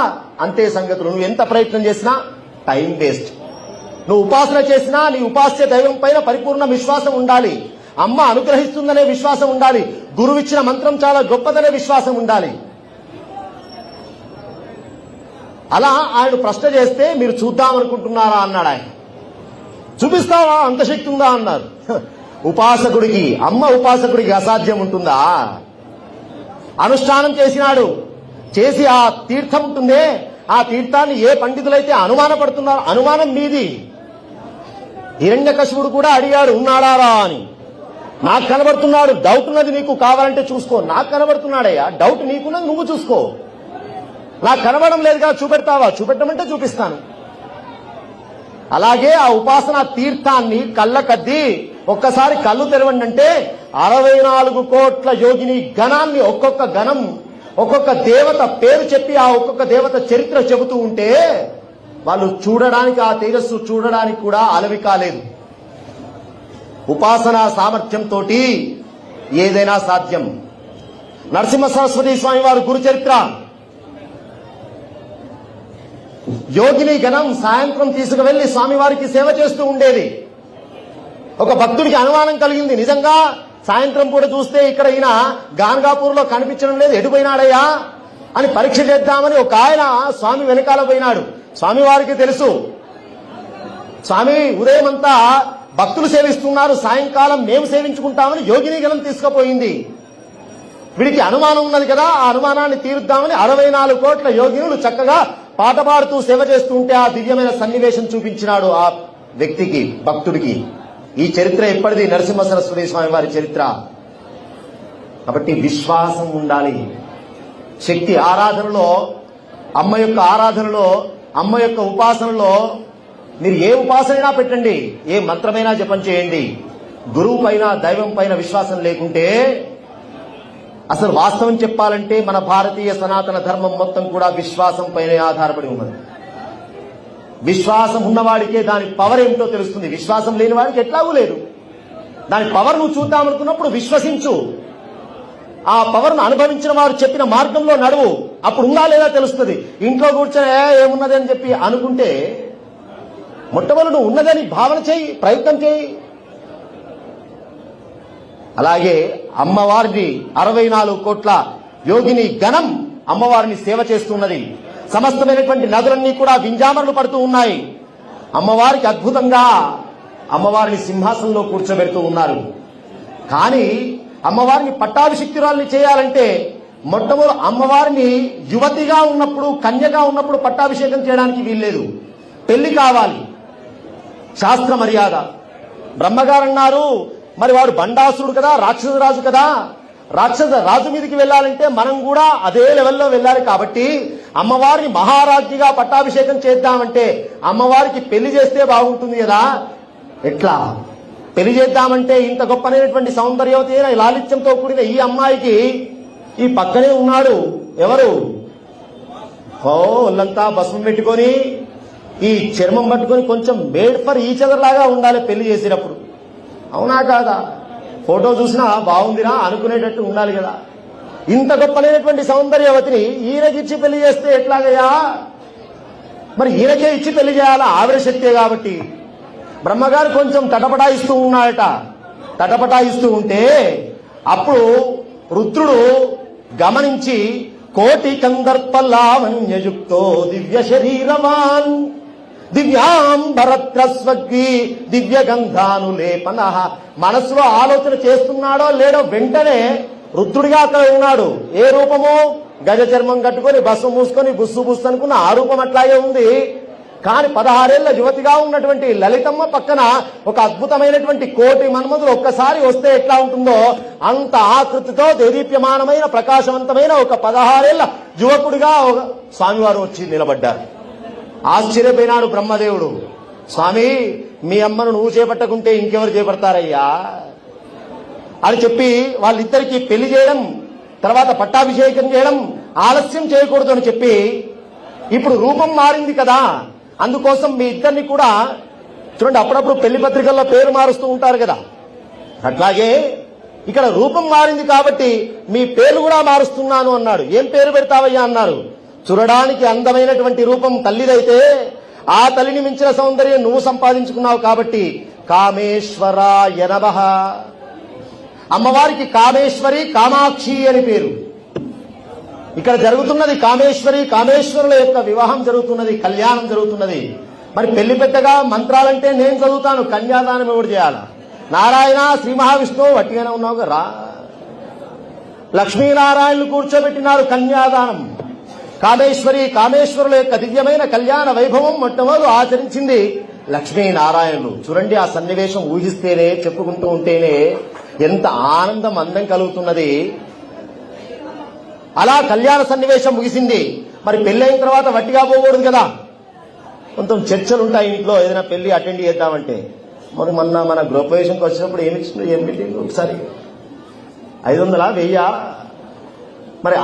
అంతే సంగతులు. నువ్వు ఎంత ప్రయత్నం చేసినా టైం వేస్ట్. నువ్వు ఉపాసన చేసినా నీ ఉపాస్య దైవం పైన పరిపూర్ణ విశ్వాసం ఉండాలి. అమ్మ అనుగ్రహిస్తుందనే విశ్వాసం ఉండాలి. గురువిచ్చిన మంత్రం చాలా గొప్పదనే విశ్వాసం ఉండాలి. అలా ఆయన ప్రశ్న చేస్తే మీరు చూద్దామనుకుంటున్నారా అన్నాడు ఆయన. చూపిస్తావా, అంత శక్తి ఉందా అన్నారు. ఉపాసకుడికి, అమ్మ ఉపాసకుడికి అసాధ్యం ఉంటుందా? అనుష్ఠానం చేసినాడు, చేసి ఆ తీర్థం ఉంటుందే, ఆ తీర్థాన్ని ఏ పండితులైతే అనుమానపడుతున్నారో, అనుమానం మీది. హిరణ్యకశిపుడు కూడా అడిగాడు ఉన్నాడారా అని. నాకు కనబడుతున్నాడు, డౌట్ ఉన్నది నీకు కావాలంటే చూసుకో. నాకు కనబడుతున్నాడయ్యా, డౌట్ నీకున్నది నువ్వు చూసుకో. నాకు కనబడడం లేదుగా, చూపెడతావా? చూపెట్టమంటే చూపిస్తాను. అలాగే ఆ ఉపాసన తీర్థాన్ని కళ్ళకద్ది ఒక్కసారి కళ్ళు తెరవండి అంటే 64 కోట్ల యోగిని గణాన్ని, ఒక్కొక్క గణం ఒక్కొక్క దేవత పేరు చెప్పి ఆ ఒక్కొక్క దేవత చరిత్ర చెబుతూ ఉంటే వాళ్ళు చూడడానికి, ఆ తేజస్సు చూడడానికి కూడా అలవి కాలేదు. ఉపాసనా సామర్థ్యంతో ఏదైనా సాధ్యం. నరసింహ సరస్వతి స్వామి వారు గురు చరిత్ర, యోగిని గణం సాయంత్రం తీసుకువెళ్లి స్వామివారికి సేవ చేస్తూ ఉండేది. ఒక భక్తుడికి అనుమానం కలిగింది, నిజంగా సాయంత్రం పూట చూస్తే ఇక్కడ ఈయన గాన్గాపూర్ లో కనిపించడం లేదు, ఎటుపోయినాడయ్యా? అని పరీక్ష చేద్దామని ఒక ఆయన స్వామి వెనకాల పోయినాడు. స్వామి వారికి తెలుసు, స్వామి ఉదయం అంతా భక్తులు సేవిస్తున్నారు, సాయంకాలం మేము సేవించుకుంటామని యోగిని గణం తీసుకుపోయింది. వీడికి అనుమానం ఉన్నది కదా, ఆ అనుమానాన్ని తీరుద్దామని 64 కోట్ల యోగినులు చక్కగా పాట పాడుతూ సేవ చేస్తూ ఉంటే ఆ దివ్యమైన సన్నివేశం చూపించినాడు ఆ వ్యక్తికి, భక్తుడికి. ఈ చరిత్ర ఎప్పటిది? నరసింహ సరస్వతి స్వామి వారి చరిత్ర. కాబట్టి విశ్వాసం ఉండాలి. శక్తి ఆరాధనలో, అమ్మ యొక్క ఆరాధనలో, అమ్మ యొక్క ఉపాసనలో మీరు ఏ ఉపాసనైనా పెట్టండి, ఏ మంత్రమైనా జపం చేయండి, గురువు పైన దైవం పైన విశ్వాసం లేకుంటే, అసలు వాస్తవం చెప్పాలంటే మన భారతీయ సనాతన ధర్మం మొత్తం కూడా విశ్వాసం పైనే ఆధారపడి ఉన్నది. విశ్వాసం ఉన్నవాడికే దాని పవర్ ఏమిటో తెలుస్తుంది. విశ్వాసం లేని వాడికి ఎట్లాగూ లేదు. దాని పవర్ నువ్వు చూద్దామనుకున్నప్పుడు విశ్వసించు, ఆ పవర్ ను అనుభవించిన వారు చెప్పిన మార్గంలో నడువు, అప్పుడు ఉందా లేదా తెలుస్తుంది. ఇంట్లో కూర్చొని ఏమున్నది అని చెప్పి అనుకుంటే మొట్టమొదటి నువ్వు ఉన్నదని భావన చేయి, ప్రయత్నం చేయి. అలాగే అమ్మవారిని 64 కోట్ల యోగిని గణం అమ్మవారిని సేవ చేస్తున్నది. సమస్తమైనటువంటి నదులన్నీ కూడా వింజామరలు పడుతూ ఉన్నాయి. అమ్మవారికి అద్భుతంగా అమ్మవారిని సింహాసనంలో కూర్చోబెడుతూ ఉన్నారు. కానీ అమ్మవారిని పట్టాభిషిక్తురాల్ని చేయాలంటే మొట్టమొదటి అమ్మవారిని యువతిగా ఉన్నప్పుడు, కన్యగా ఉన్నప్పుడు పట్టాభిషేకం చేయడానికి వీల్లేదు. పెళ్లి కావాలి, శాస్త్ర మర్యాద. బ్రహ్మగారు అన్నారు, మరి వాడు బండాసురుడు కదా, రాక్షస రాజు కదా, రాక్షస రాజు మీదకి వెళ్ళాలంటే మనం కూడా అదే లెవెల్లో వెళ్ళాలి. కాబట్టి అమ్మవారిని మహారాజ్ఞిగా పట్టాభిషేకం చేద్దామంటే అమ్మవారికి పెళ్లి చేస్తే బాగుంటుంది కదా. ఎట్లా పెళ్లి చేద్దామంటే ఇంత గొప్పనైనటువంటి సౌందర్యవతి అయిన లాలిత్యంతో కూడిన ఈ అమ్మాయికి ఈ పక్కనే ఉన్నాడు ఎవరు? ఒళ్ళంతా భస్మం పెట్టుకొని, ఈ చర్మం పట్టుకొని కొంచెం మేడ్ ఫర్ ఈచ్ అదర్ లాగా ఉండాలి పెళ్లి చేసేటప్పుడు. అవునా కాదా? ఫోటో చూసినా బాగుందిరా అనుకునేటట్టు ఉండాలి కదా. ఇంత గొప్పనైనటువంటి సౌందర్యవతిని ఈయనకి ఇచ్చి పెళ్లి చేస్తే ఎట్లాగయ్యా? మరి ఈయనకే ఇచ్చి పెళ్లి చేయాలా? ఆవిడ శక్తే కాబట్టి. బ్రహ్మగారు కొంచెం తటపటాయిస్తూ ఉన్నాడట. తటపటాయిస్తూ ఉంటే అప్పుడు రుద్రుడు గమనించి, కోటి కందర్ప లావణ్యయుక్తో దివ్య శరీరవాన్ దివ్యాంబరత్రస్వగ్వి దివ్య గంధానులేపన. మనసులో ఆలోచన చేస్తున్నాడో లేడో వెంటనే రుద్రుడిగా అక్కడ ఉన్నాడు. ఏ రూపము? గజ చర్మం కట్టుకొని బస్సు మూసుకొని బుస్సు బుస్సు అనుకున్న ఆ రూపం అట్లాగే ఉంది. కానీ 16 ఏళ్ల యువతిగా ఉన్నటువంటి లలితమ్మ పక్కన ఒక అద్భుతమైనటువంటి కోటి మన్మధులు ఒక్కసారి వస్తే ఎట్లా ఉంటుందో అంత ఆకృతితో దేదీప్యమానమైన ప్రకాశవంతమైన ఒక 16 ఏళ్ల యువకుడిగా స్వామివారు వచ్చి నిలబడ్డారు. ఆశ్చర్యపోయినాడు బ్రహ్మదేవుడు. స్వామి, మీ అమ్మను నువ్వు చేపట్టకుంటే ఇంకెవరు చేపడతారయ్యా అని చెప్పి వాళ్ళిద్దరికీ పెళ్లి చేయడం, తర్వాత పట్టాభిషేకం చేయడం ఆలస్యం చేయకూడదు అని చెప్పి, ఇప్పుడు రూపం మారింది కదా, అందుకోసం మీ ఇద్దరిని కూడా చూడండి, అప్పుడప్పుడు పెళ్లి పత్రికల్లో పేరు మారుస్తూ ఉంటారు కదా, అట్లాగే ఇక్కడ రూపం మారింది కాబట్టి మీ పేరు కూడా మారుస్తున్నాను అన్నాడు. ఏం పేరు పెడతావయ్యా అన్నారు. చూడడానికి అందమైనటువంటి రూపం తల్లిదైతే ఆ తల్లిని మించిన సౌందర్యం నువ్వు సంపాదించుకున్నావు కాబట్టి కామేశ్వరాయ నమః. అమ్మవారికి కామేశ్వరి, కామాక్షి అని పేరు. ఇక్కడ జరుగుతున్నది కామేశ్వరి, కామేశ్వరుల యొక్క వివాహం జరుగుతున్నది, కళ్యాణం జరుగుతున్నది. మరి పెళ్లి పెద్దగా మంత్రాలంటే నేను చదువుతాను, కన్యాదానం ఎవరు చేయాలా? నారాయణ, శ్రీ మహావిష్ణువు వట్టిగానే ఉన్నావు రా. లక్ష్మీనారాయణలు కూర్చోబెట్టినారు కన్యాదానం. కామేశ్వరి, కామేశ్వరుల యొక్క దివ్యమైన కళ్యాణ వైభవం మొట్టమొదలు ఆచరించింది లక్ష్మీనారాయణులు. చూడండి, ఆ సన్నివేశం ఊహిస్తేనే, చెప్పుకుంటూ ఉంటేనే ఎంత ఆనందం, అందం కలుగుతున్నది. అలా కళ్యాణ సన్నివేశం ముగిసింది. మరి పెళ్లి అయిన తర్వాత వట్టిగా పోకూడదు కదా, కొంచెం చర్చలు ఉంటాయి ఇంట్లో. ఏదైనా పెళ్లి అటెండ్ చేద్దామంటే, మరి మన గృహప్రవేశంకి వచ్చినప్పుడు ఏమి ఇచ్చిండ్రు, ఏం పెట్టిండ్రు? ఒకసారి 500 1000 మరి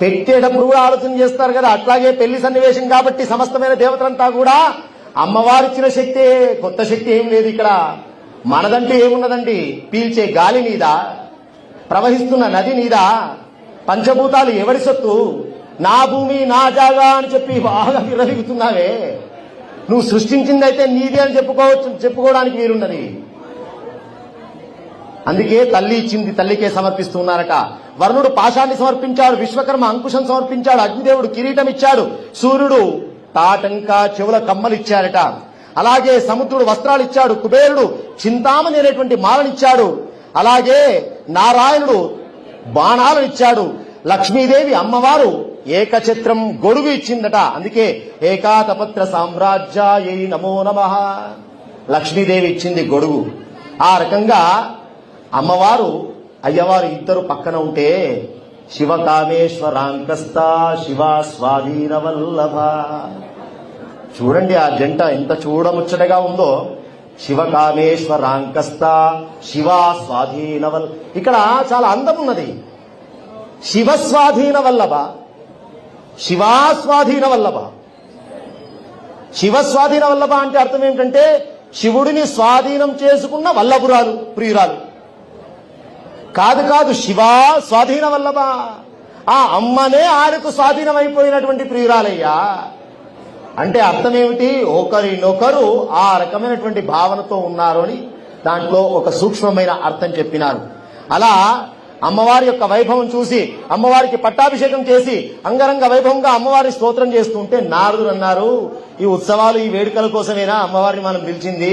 పెట్టేటప్పుడు కూడా ఆలోచన చేస్తారు కదా. అట్లాగే పెళ్లి సన్నివేశం కాబట్టి సమస్తమైన దేవతలంతా కూడా అమ్మవారిచ్చిన శక్తే, కొత్త శక్తి ఏం లేదు ఇక్కడ. మనదంటూ ఏమున్నదండి? పీల్చే గాలి నీదా? ప్రవహిస్తున్న నది నీదా? పంచభూతాలు ఎవరి సొత్తు? నా భూమి నా జాగా అని చెప్పి బాగా విర్రవీగుతున్నావే. నువ్వు సృష్టించిందైతే నీది అని చెప్పుకోవడానికి వీరున్నది. అందుకే తల్లి ఇచ్చింది తల్లికే సమర్పిస్తున్నారట. వరుణుడు పాశాన్ని సమర్పించాడు, విశ్వకర్మ అంకుశం సమర్పించాడు, అగ్నిదేవుడు కిరీటం ఇచ్చాడు, సూర్యుడు తాటంక చెవుల కమ్మలు ఇచ్చారట. అలాగే సముద్రుడు వస్త్రాలు ఇచ్చాడు, కుబేరుడు చింతామణి అనేటువంటి మాలనిచ్చాడు, అలాగే నారాయణుడు బాణాలను ఇచ్చాడు, లక్ష్మీదేవి అమ్మవారు ఏకఛత్రం గొడుగు ఇచ్చిందట. అందుకే ఏకాతపత్ర సామ్రాజ్యాయై నమో నమః, లక్ష్మీదేవి ఇచ్చింది గొడుగు. ఆ రకంగా అమ్మవారు అయ్యవారు ఇద్దరు పక్కన ఉంటే శివకామేశ్వరాంకస్త శివ స్వాధీన వల్లభ. చూడండి ఆ జంట ఎంత చూడముచ్చటగా ఉందో. శివకామేశ్వరాంకస్త శివ స్వాధీన వల్ల, ఇక్కడ చాలా అందం ఉన్నది. శివస్వాధీన వల్లభ, శివాస్వాధీన వల్లభ. శివస్వాధీన వల్లభ అంటే అర్థం ఏమిటంటే శివుడిని స్వాధీనం చేసుకున్న వల్లభురాలు, ప్రియురాలు కాదు కాదు, శివా స్వాధీన వల్లభ. ఆ అమ్మనే ఆయనకు స్వాధీనమైపోయినటువంటి ప్రియురాలయ్యా. అంటే అర్థం ఏమిటి? ఒకరినొకరు ఆ రకమైనటువంటి భావనతో ఉన్నారు అని దాంట్లో ఒక సూక్ష్మమైన అర్థం చెప్పినారు. అలా అమ్మవారి యొక్క వైభవం చూసి అమ్మవారికి పట్టాభిషేకం చేసి అంగరంగ వైభవంగా అమ్మవారిని స్తోత్రం చేస్తుంటే నారదుడు అన్నారు, ఈ ఉత్సవాలు ఈ వేడుకల కోసమేనా అమ్మవారిని మనం పిలిచింది?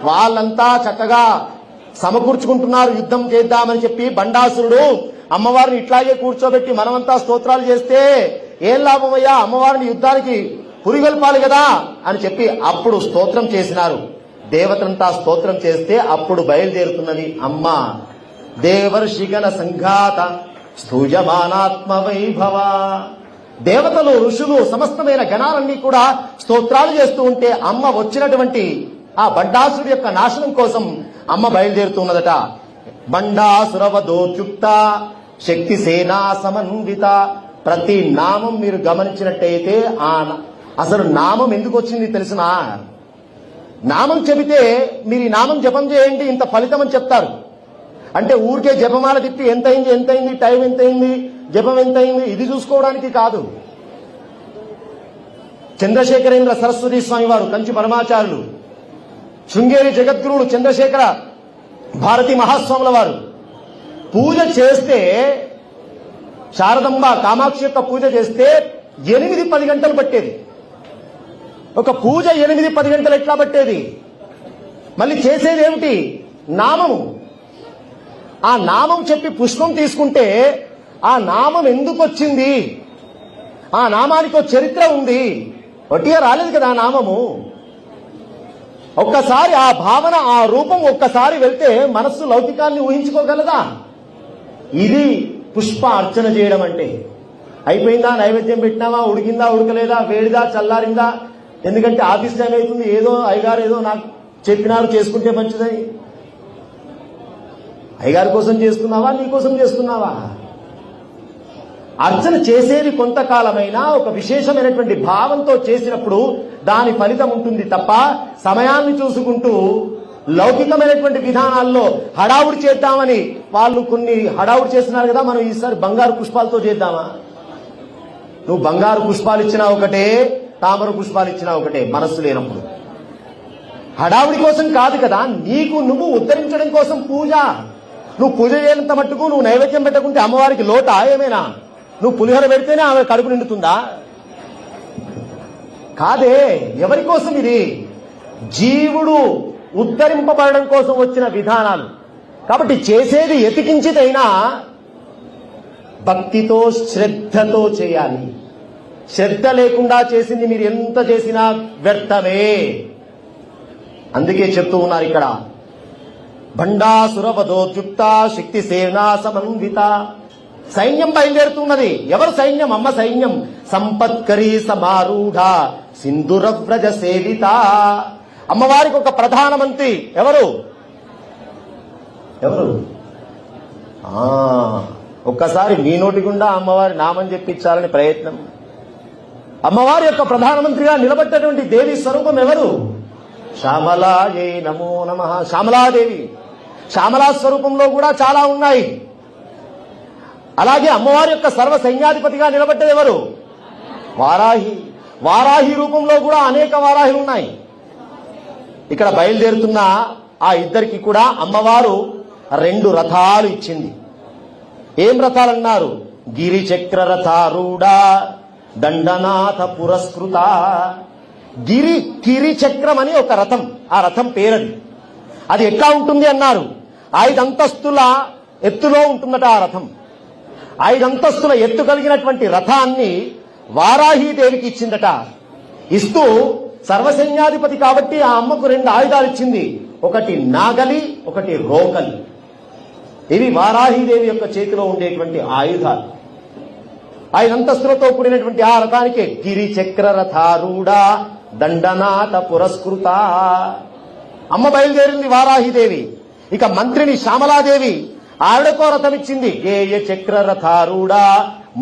వాళ్ళంతా చక్కగా సమకూర్చుకుంటున్నారు యుద్ధం చేద్దామని చెప్పి. బండాసురుడు అమ్మవారిని ఇట్లాగే కూర్చోబెట్టి మనమంతా స్తోత్రాలు చేస్తే ఏం లాభమయ్యా, అమ్మవారిని యుద్ధానికి పురిగొల్పాలి కదా అని చెప్పి అప్పుడు స్తోత్రం చేసినారు. దేవతంతా స్తోత్రం చేస్తే అప్పుడు బయలుదేరుతున్నది అమ్మ. దేవర్షిగణ సంఘాత స్థూయమానాత్మ వైభవ. దేవతలు ఋషులు సమస్తమైన గణాలన్నీ కూడా స్తోత్రాలు చేస్తూ ఉంటే అమ్మ వచ్చినటువంటి ఆ బండాసురుడి యొక్క నాశనం కోసం అమ్మ బయలుదేరుతున్నదట. బండాసురవదోద్యుక్త శక్తి సేనా సమన్విత. ప్రతి నామం మీరు గమనించినట్టయితే అసలు నామం ఎందుకు వచ్చింది తెలిసిన? నామం చెబితే మీరు ఈ నామం జపం చేయండి ఇంత ఫలితం అని చెప్తారు. అంటే ఊరికే జపమాల తిప్పి ఎంతైంది టైం ఎంతైంది జపం ఎంతైంది ఇది చూసుకోవడానికి కాదు. చంద్రశేఖరేంద్ర సరస్వతి స్వామి వారు కంచి పరమాచార్యులు, శృంగేరి జగద్గురువులు చంద్రశేఖర భారతి మహాస్వాముల వారు పూజ చేస్తే, శారదంబ కామాక్షి యొక్క పూజ చేస్తే 8-10 గంటలు పట్టేది. ఒక పూజ 8-10 గంటలు ఎట్లా పట్టేది? మళ్ళీ చేసేది ఏమిటి? నామము. ఆ నామం చెప్పి పుష్పం తీసుకుంటే ఆ నామం ఎందుకు వచ్చింది, ఆ నామానికి ఒక చరిత్ర ఉంది. ఒట్టిగా రాలేదు కదా ఆ నామము. ఒక్కసారి ఆ భావన ఆ రూపం ఒక్కసారి వెళ్తే మనస్సు లౌకికాన్ని ఊహించుకోగలదా? ఇది పుష్ప అర్చన చేయడం అంటే. అయిపోయిందా, నైవేద్యం పెట్టినావా, ఉడికిందా ఉడకలేదా, వేడిదా చల్లారిందా, ఎందుకంటే ఆఫీస్ టైం అవుతుంది, ఏదో అయ్యగారు ఏదో నాకు చెప్పినారు చేసుకుంటే మంచిదని. అయ్యగారి కోసం చేసుకున్నావా, నీ కోసం చేసుకున్నావా? అర్చన చేసేది కొంతకాలమైనా ఒక విశేషమైనటువంటి భావంతో చేసినప్పుడు దాని ఫలితం ఉంటుంది తప్ప సమయాన్ని చూసుకుంటూ లౌకికమైనటువంటి విధానాల్లో హడావుడి చేద్దామని వాళ్ళు కొన్ని హడావుడి చేస్తున్నారు కదా, మనం ఈసారి బంగారు పుష్పాలతో చేద్దామా? నువ్వు బంగారు పుష్పాలు ఇచ్చినా ఒకటే, తామర పుష్పాలు ఇచ్చినా ఒకటే, మనస్సు లేనప్పుడు. హడావుడి కోసం కాదు కదా, నీకు నువ్వు ఉద్ధరించడం కోసం పూజ. నువ్వు పూజ చేయనంత మట్టుకు నువ్వు నైవేద్యం పెట్టకుంటే అమ్మవారికి లోటా ఏమైనా? నువ్వు పులిహోర పెడితేనే ఆమె కడుపు నిండుతుందా? కాదే. ఎవరి కోసం ఇది? జీవుడు ఉద్ధరింపబడడం కోసం వచ్చిన విధానాలు. కాబట్టి చేసేది ఎతికించిదైనా భక్తితో శ్రద్ధతో చేయాలి. శ్రద్ధ లేకుండా చేసింది మీరు ఎంత చేసినా వ్యర్థమే. అందుకే చెప్తూ ఉన్నారు ఇక్కడ, భండాసురవదోద్యుక్త శక్తి సేనా సమన్విత. సైన్యం బయలుదేరుతున్నది. ఎవరు సైన్యం? అమ్మ సైన్యం. సంపత్కరీ సమారూఢ సింధురవ్రజ సేవిత. అమ్మవారికి ఒక ప్రధానమంత్రి ఎవరు? ఒక్కసారి మీ నోటి గుండా అమ్మవారి నామం చెప్పించాలని ప్రయత్నం. అమ్మవారి యొక్క ప్రధానమంత్రిగా నిలబడ్డటువంటి దేవి స్వరూపం ఎవరు? శ్యామలాయై నమో నమః. శ్యామలాదేవి. శ్యామలా స్వరూపంలో కూడా చాలా ఉన్నాయి. అలాగే అమ్మవారి యొక్క సర్వ సైన్యాధిపతిగా నిలబడ్డది ఎవరు? వారాహి. వారాహి రూపంలో కూడా అనేక వారాహిలు ఉన్నాయి. ఇక్కడ బయలుదేరుతున్న ఆ ఇద్దరికి కూడా అమ్మవారు 2 రథాలు ఇచ్చింది. ఏం రథాలన్నారు? గిరిచక్ర రథారూఢ దండనాథ పురస్కృత. గిరిచక్రం అని ఒక రథం, ఆ రథం పేరది. అది ఎట్లా ఉంటుంది అన్నారు? 5 అంతస్తుల ఎత్తులో ఉంటుందట ఆ రథం. 5 అంతస్తుల ఎత్తు కలిగినటువంటి రథాన్ని వారాహీదేవికి ఇచ్చిందట. ఇస్తూ సర్వసైన్యాధిపతి కాబట్టి ఆ అమ్మకు 2 ఆయుధాలు ఇచ్చింది. ఒకటి నాగలి, ఒకటి రోకలి. ఇవి వారాహీదేవి యొక్క చేతిలో ఉండేటువంటి ఆయుధాలు. 5 అంతస్తులతో కూడినటువంటి ఆ రథానికి గిరిచక్ర రథారూఢ దండనాథ పురస్కృత. అమ్మ బయలుదేరింది వారాహీదేవి. ఇక మంత్రిని శ్యామలాదేవి, ఆవిడకో రథం ఇచ్చింది. గేయ చక్ర రథారూఢ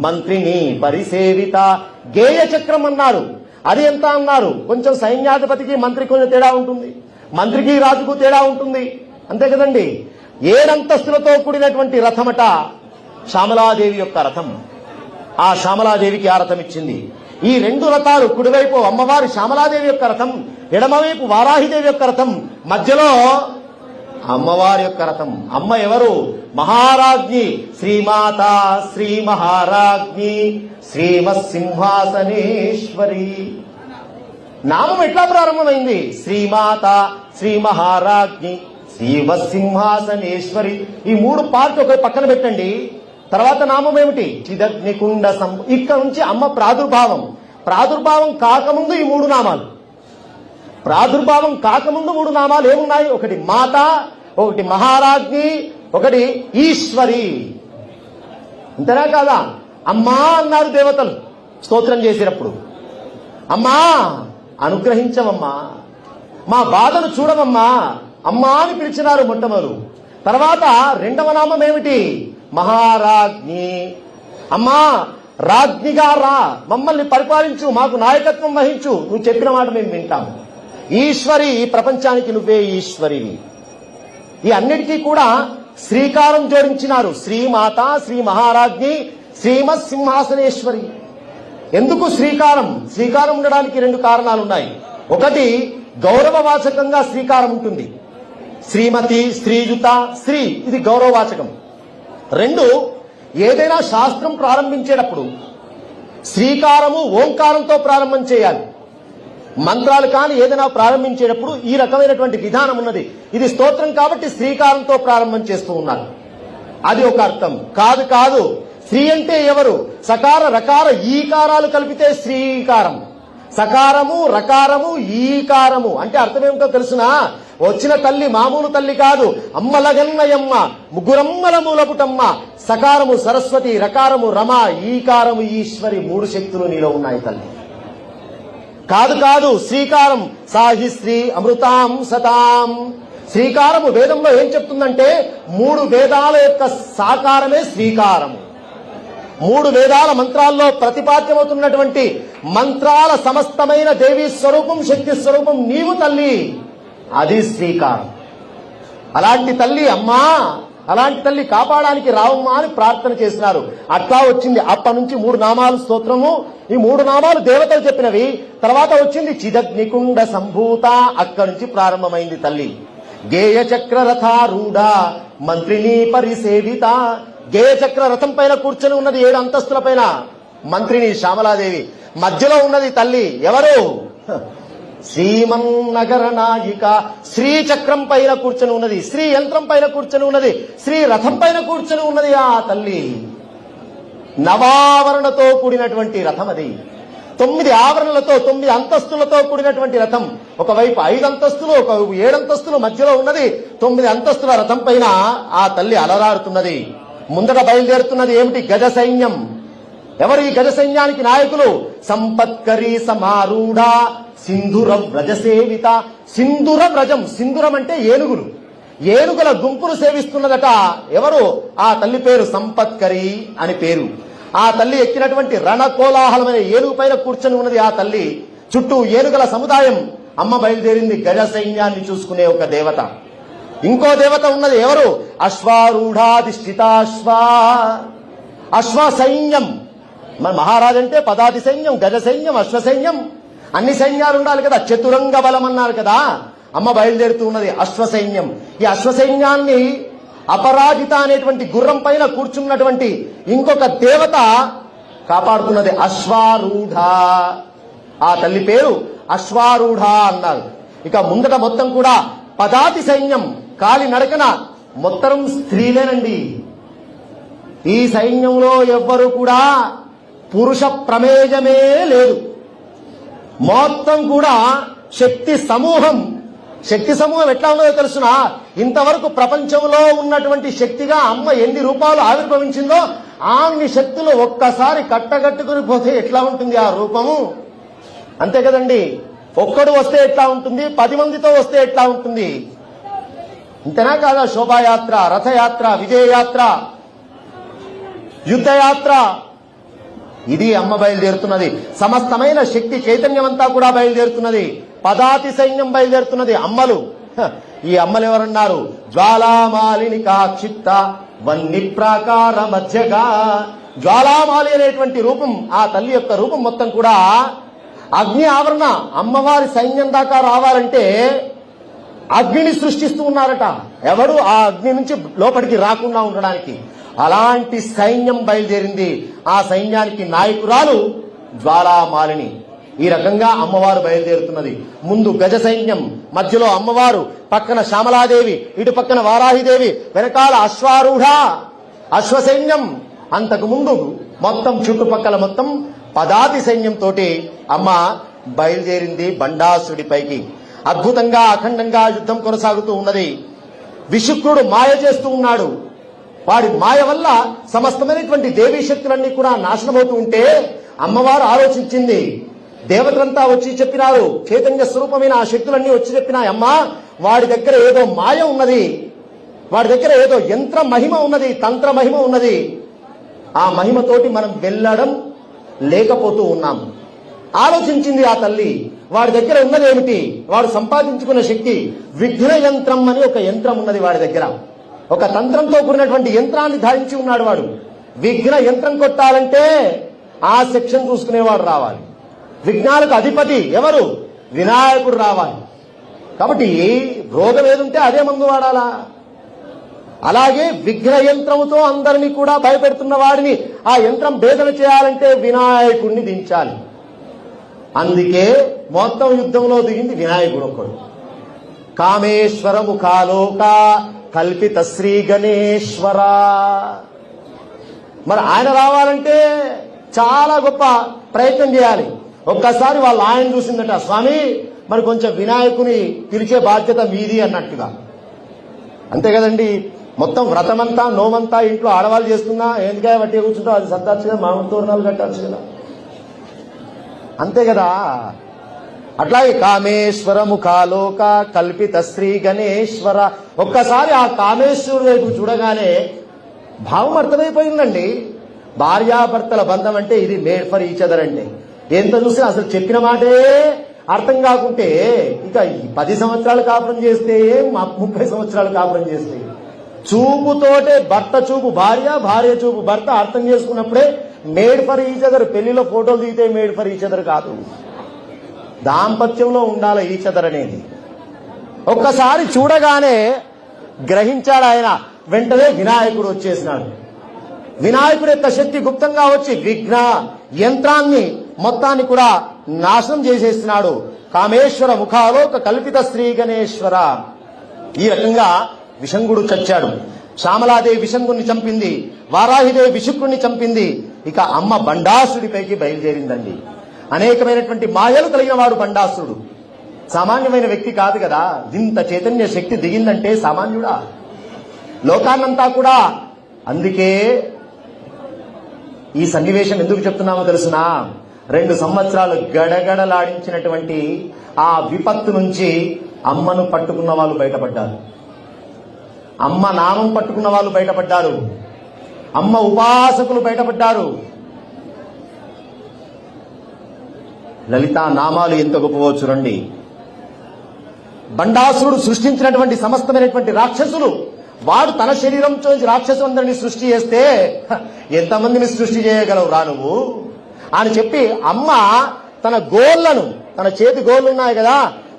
మంత్రిని పరిసేవిత. గేయ చక్రం అన్నారు. అది ఎంత అన్నారు? కొంచెం సైన్యాధిపతికి మంత్రికి కొంచెం తేడా ఉంటుంది, మంత్రికి రాజుకు తేడా ఉంటుంది, అంతే కదండి. 7 అంతస్తులతో కూడినటువంటి రథమట శ్యామలాదేవి యొక్క రథం. ఆ శ్యామలాదేవికి ఆ రథం ఇచ్చింది. ఈ 2 రథాలు, కుడివైపు అమ్మవారి శ్యామలాదేవి యొక్క రథం, ఎడమవైపు వారాహిదేవి యొక్క రథం, మధ్యలో అమ్మవారి యొక్క రథం. అమ్మ ఎవరు? మహారాజ్ఞి, శ్రీమాత, శ్రీ మహారాజ్ఞి, శ్రీమత్సింహాసనేశ్వరి. నామం ఎట్లా ప్రారంభమైంది? శ్రీమాత, శ్రీ మహారాజ్ఞి, శ్రీమత్సింహాసనేశ్వరి. ఈ 3 పార్ట్ ఒక పక్కన పెట్టండి. తర్వాత నామం ఏమిటి? చిదగ్నికుండ ఇక్కడ నుంచి అమ్మ ప్రాదుర్భావం. ప్రాదుర్భావం కాకముందు ఈ 3 నామాలు. ప్రాదుర్భావం కాకముందు 3 నామాలు ఏమున్నాయి? ఒకటి మాత, ఒకటి మహారాజ్ఞి, ఒకటి ఈశ్వరి. అంతేనా కాదా? అమ్మా అన్నారు దేవతలు స్తోత్రం చేసినప్పుడు. అమ్మా అనుగ్రహించవమ్మా, మా బాధను చూడవమ్మా, అమ్మా అని పిలిచినారు మొట్టమొదలు. తర్వాత 2వ నామం ఏమిటి? మహారాజ్ఞి. అమ్మా రాజ్ఞిగా రా, మమ్మల్ని పరిపాలించు, మాకు నాయకత్వం వహించు, నువ్వు చెప్పిన మాట మేము వింటాము. ఈశ్వరి, ఈ ప్రపంచానికి నువ్వే ఈశ్వరివి. ఈ అన్నిటికీ కూడా శ్రీకారం జోడించినారు. శ్రీమాత, శ్రీ మహారాజ్ఞి, శ్రీమత్ సింహాసనేశ్వరి. ఎందుకు శ్రీకారం? శ్రీకారం ఉండడానికి 2 కారణాలు ఉన్నాయి. ఒకటి, గౌరవవాచకంగా శ్రీకారం ఉంటుంది. శ్రీమతి, శ్రీయుత, శ్రీ, ఇది గౌరవవాచకం. 2, ఏదైనా శాస్త్రం ప్రారంభించేటప్పుడు శ్రీకారము ఓంకారంతో ప్రారంభం చేయాలి. మంత్రాలు కానీ ఏదైనా ప్రారంభించేటప్పుడు ఈ రకమైనటువంటి విధానం ఉన్నది. ఇది స్తోత్రం కాబట్టి శ్రీకారంతో ప్రారంభం చేస్తూ ఉన్నారు. అది ఒక అర్థం. కాదు, శ్రీ అంటే ఎవరు? సకార రకార ఈకారాలు కలిపితే శ్రీకారం. సకారము, రకారము, ఈకారము అంటే అర్థం ఏమిటో తెలుసునా? వచ్చిన తల్లి మామూలు తల్లి కాదు, అమ్మలగన్నయమ్మ, ముగ్గురమ్మల మూలపుటమ్మ. సకారము సరస్వతి, రకారము రమ, ఈకారము ఈశ్వరి. 3 శక్తులు నీలో ఉన్నాయి తల్లి. కాదు, శ్రీకారం సాహి శ్రీ అమృతాం సతాం. శ్రీకారము వేదంలో ఏం చెప్తుందంటే 3 వేదాల యొక్క సాకారమే శ్రీకారము. 3 వేదాల మంత్రాల్లో ప్రతిపాద్యమవుతున్నటువంటి మంత్రాల సమస్తమైన దేవీ స్వరూపం, శక్తి స్వరూపం నీవు తల్లి. అది శ్రీకారం. అలాంటి తల్లి అమ్మా, అలాంటి తల్లి కాపాడానికి రావమ్మా అని ప్రార్థన చేసినారు. అట్లా వచ్చింది. అప్పటి నుంచి 3 నామాలు స్తోత్రము. ఈ 3 నామాలు దేవతలు చెప్పినవి. తర్వాత వచ్చింది చిదగ్నికుండ సంభూత. అక్కడి నుంచి ప్రారంభమైంది తల్లి. గేయ చక్ర రథారూఢ మంత్రిని పరిసేవిత. గేయ చక్ర రథం పైన కూర్చొని ఉన్నది 7 అంతస్తుల పైన మంత్రిని శ్యామలాదేవి. మధ్యలో ఉన్నది తల్లి ఎవరు? శ్రీమన్నగర నాయిక. శ్రీ చక్రం పైన కూర్చొని ఉన్నది, శ్రీ యంత్రం పైన కూర్చొని ఉన్నది, శ్రీ రథం పైన కూర్చొని ఉన్నది ఆ తల్లి. నవావరణతో కూడినటువంటి రథం అది. 9 ఆవరణలతో, 9 అంతస్తులతో కూడినటువంటి రథం. ఒకవైపు 5 అంతస్తులు, ఒకవైపు 7 అంతస్తులు, మధ్యలో ఉన్నది 9 అంతస్తుల రథం పైన ఆ తల్లి అలరారుతున్నది. ముందట బయలుదేరుతున్నది ఏమిటి? గజ సైన్యం. ఎవరు ఈ గజ సైన్యానికి నాయకులు? సంపత్కరీ సమారూఢ సింధుర వ్రజ సేవిత. సింధుర వ్రజం, సింధురం అంటే ఏనుగులు, ఏనుగుల గుంపును సేవిస్తున్నదట. ఎవరు? ఆ తల్లి పేరు సంపత్కరి అని పేరు. ఆ తల్లి ఎక్కినటువంటి రణకోలాహలమైన ఏనుగు పైన కూర్చొని ఉన్నది ఆ తల్లి. చుట్టూ ఏనుగుల సముదాయం. అమ్మ బయలుదేరింది గజ సైన్యాన్ని చూసుకునే ఒక దేవత. ఇంకో దేవత ఉన్నది. ఎవరు? అశ్వారూఢాధిష్ఠితాశ్వ. అశ్వ సైన్యం. మన మహారాజు అంటే పదాతి సైన్యం, గజ సైన్యం, అశ్వ సైన్యం, అన్ని సైన్యాలు ఉండాలి కదా. చతురంగ బలం అన్నారు కదా. అమ్మ బయలుదేరుతూ ఉన్నది అశ్వ సైన్యం. ఈ అశ్వ సైన్యాన్ని అపరాజిత అనేటువంటి గుర్రం పైన కూర్చున్నటువంటి ఇంకొక దేవత కాపాడుతున్నది. అశ్వారూఢ, ఆ తల్లి పేరు అశ్వారూఢ అన్నారు. ఇక ముందట మొత్తం కూడా పదాతి సైన్యం కాలి నడకన మొత్తం స్త్రీలేనండి. ఈ సైన్యంలో ఎవ్వరు కూడా పురుష ప్రమేయమే లేదు. మొత్తం కూడా శక్తి సమూహం ఎట్లా ఉన్నదో తెలుసునా? ఇంతవరకు ప్రపంచంలో ఉన్నటువంటి శక్తిగా అమ్మ ఎన్ని రూపాలు ఆవిర్భవించిందో అన్ని శక్తులు ఒక్కసారి కట్టగట్టుకుని పోతే ఎట్లా ఉంటుంది ఆ రూపము? అంతే కదండి. ఒక్కడు వస్తే ఎట్లా ఉంటుంది, 10 మందితో వస్తే ఎట్లా ఉంటుంది? ఇంతనా కాదా? శోభాయాత్ర, రథయాత్ర, విజయయాత్ర, యుద్ధయాత్ర, ఇది అమ్మ బయలుదేరుతున్నది. సమస్తమైన శక్తి చైతన్యం అంతా కూడా బయలుదేరుతున్నది. పదాతి సైన్యం బయలుదేరుతున్నది. అమ్మలు, ఈ అమ్మలు ఎవరన్నారు? జ్వాలామాలిని కాక్షిప్త వన్ని ప్రాకార మధ్యగా. జ్వాలామాలి అనేటువంటి రూపం, ఆ తల్లి యొక్క రూపం మొత్తం కూడా అగ్ని ఆవరణ. అమ్మవారి సైన్యం దాకా రావాలంటే అగ్నిని సృష్టిస్తూ ఉన్నారట. ఎవడు ఆ అగ్ని నుంచి లోపలికి రాకుండా ఉండడానికి. అలాంటి సైన్యం బయలుదేరింది. ఆ సైన్యానికి నాయకురాలు జ్వాలామాలిని. ఈ రకంగా అమ్మవారు బయలుదేరుతున్నది. ముందు గజ సైన్యం, మధ్యలో అమ్మవారు, పక్కన శ్యామలాదేవి, ఇటు పక్కన వారాహిదేవి, వెనకాల అశ్వారూఢ అశ్వసైన్యం. అంతకు ముందు మొత్తం చుట్టుపక్కల మొత్తం పదాతి సైన్యంతో అమ్మ బయలుదేరింది బండాసుడిపైకి. అద్భుతంగా అఖండంగా యుద్ధం కొనసాగుతూ ఉన్నది. విశుక్రుడు మాయ చేస్తూ ఉన్నాడు. వాడి మాయ వల్ల సమస్తమైనటువంటి దేవీ శక్తులన్నీ కూడా నాశనమవుతూ ఉంటే అమ్మవారు ఆలోచించింది. దేవతలంతా వచ్చి చెప్పినారు, చైతన్య స్వరూపమైన ఆ శక్తులన్నీ వచ్చి చెప్పినాయి, అమ్మా వాడి దగ్గర ఏదో మాయ ఉన్నది, వాడి దగ్గర ఏదో యంత్ర మహిమ ఉన్నది, తంత్ర మహిమ ఉన్నది. ఆ మహిమతోటి మనం వెళ్ళడం లేకపోతూ ఉన్నాం. ఆలోచించింది ఆ తల్లి. వాడి దగ్గర ఉన్నదేమిటి? వాడు సంపాదించుకున్న శక్తి. విఘ్న యంత్రం అని ఒక యంత్రం ఉన్నది వాడి దగ్గర. ఒక తంత్రంతో కూడినటువంటి యంత్రాన్ని ధారించి ఉన్నాడు వాడు. విఘ్న యంత్రం కొట్టాలంటే ఆ సెక్షన్ చూసుకునేవాడు రావాలి. విఘ్నాలకు అధిపతి ఎవరు? వినాయకుడు రావాలి. కాబట్టి రోగం ఏదుంటే అదే మందు వాడాలా. అలాగే విఘ్న యంత్రముతో అందరినీ కూడా భయపెడుతున్న వాడిని ఆ యంత్రం భేదన చేయాలంటే వినాయకుడిని దించాలి. అందుకే మొత్తం యుద్ధంలో దిగింది వినాయకుడు ఒక్కడు. కామేశ్వర ముఖాలోక కల్పిత శ్రీ గణేశ్వర. మరి ఆయన రావాలంటే చాలా గొప్ప ప్రయత్నం చేయాలి. ఒక్కసారి వాళ్ళ ఆయన చూసిందట, స్వామి మరి కొంచెం వినాయకుని పిలిచే బాధ్యత మీది అన్నట్టుగా. అంతే కదండి. మొత్తం వ్రతమంతా నోమంతా ఇంట్లో ఆడవాళ్ళు చేస్తున్నా ఎందుకే వట్టి కూర్చుంటో అది సర్దాచ్చు కదా, మామిడి తోరణాలు కట్టచ్చు కదా. అంతే కదా. అట్లాగే కామేశ్వర ముఖాలోక కల్పిత శ్రీ గణేశ్వర. ఒక్కసారి ఆ కామేశ్వరుడు వైపు చూడగానే భావం అర్థమైపోయిందండి. భార్యాభర్తల బంధం అంటే ఇది మేడ్ ఫర్ ఈచ్ అదర్. అంటే ఎంత చూస్తే అసలు చెప్పిన మాటే అర్థం కాకుంటే ఇక 10 సంవత్సరాలు కాపురం చేస్తే 30 సంవత్సరాలు కాపురం చేస్తే చూపుతోటే భర్త చూపు భార్య, భార్య చూపు భర్త అర్థం చేసుకున్నప్పుడే మేడ్ ఫర్ ఈచ్ అదర్. పెళ్లిలో ఫోటోలు దిగితే మేడ్ ఫర్ ఈచ్ అదర్ కాదు, దాంపత్యంలో ఉండాలి ఈచ్ అదర్ అనేది. ఒక్కసారి చూడగానే గ్రహించాడు ఆయన. వెంటనే వినాయకుడు వచ్చేసినాడు. వినాయకుడు యొక్క శక్తి గుప్తంగా వచ్చి విఘ్న యంత్రాన్ని మొత్తాన్ని కూడా నాశనం చేసేస్తున్నాడు. కామేశ్వర ముఖాలోక కల్పిత శ్రీ గణేశ్వర. ఈ రకంగా విశంగుడు చచ్చాడు. శ్యామలాదేవి విశంగుని చంపింది, వారాహిదేవి విశుక్రుని చంపింది. ఇక అమ్మ బండాసుడిపైకి బయలుదేరిందండి. అనేకమైనటువంటి మాయలు కలిగిన వాడు బండాసురుడు. సామాన్యమైన వ్యక్తి కాదు కదా. ఇంత చైతన్య శక్తి దిగిందంటే సామాన్యుడా? లోకాన్నంతా కూడా. అందుకే ఈ సన్నివేశం ఎందుకు చెప్తున్నామో తెలుసునా? 2 సంవత్సరాలు గడగడలాడించినటువంటి ఆ విపత్తు నుంచి అమ్మను పట్టుకున్న వాళ్ళు బయటపడ్డారు. అమ్మ నామం పట్టుకున్న వాళ్ళు బయటపడ్డారు. అమ్మ ఉపాసకులు బయటపడ్డారు. లలితా నామాలు ఎంత గొప్పవో చూడండి. బండాసురుడు సృష్టించినటువంటి సమస్తమైనటువంటి రాక్షసులు, వాడు తన శరీరంతో రాక్షసులందరినీ సృష్టి చేస్తే ఎంతమందిని సృష్టి చేయగలవు రా నువ్వు అని చెప్పి అమ్మ తన గోళ్లను, తన చేతి గోళ్లు ఉన్నాయి కదా,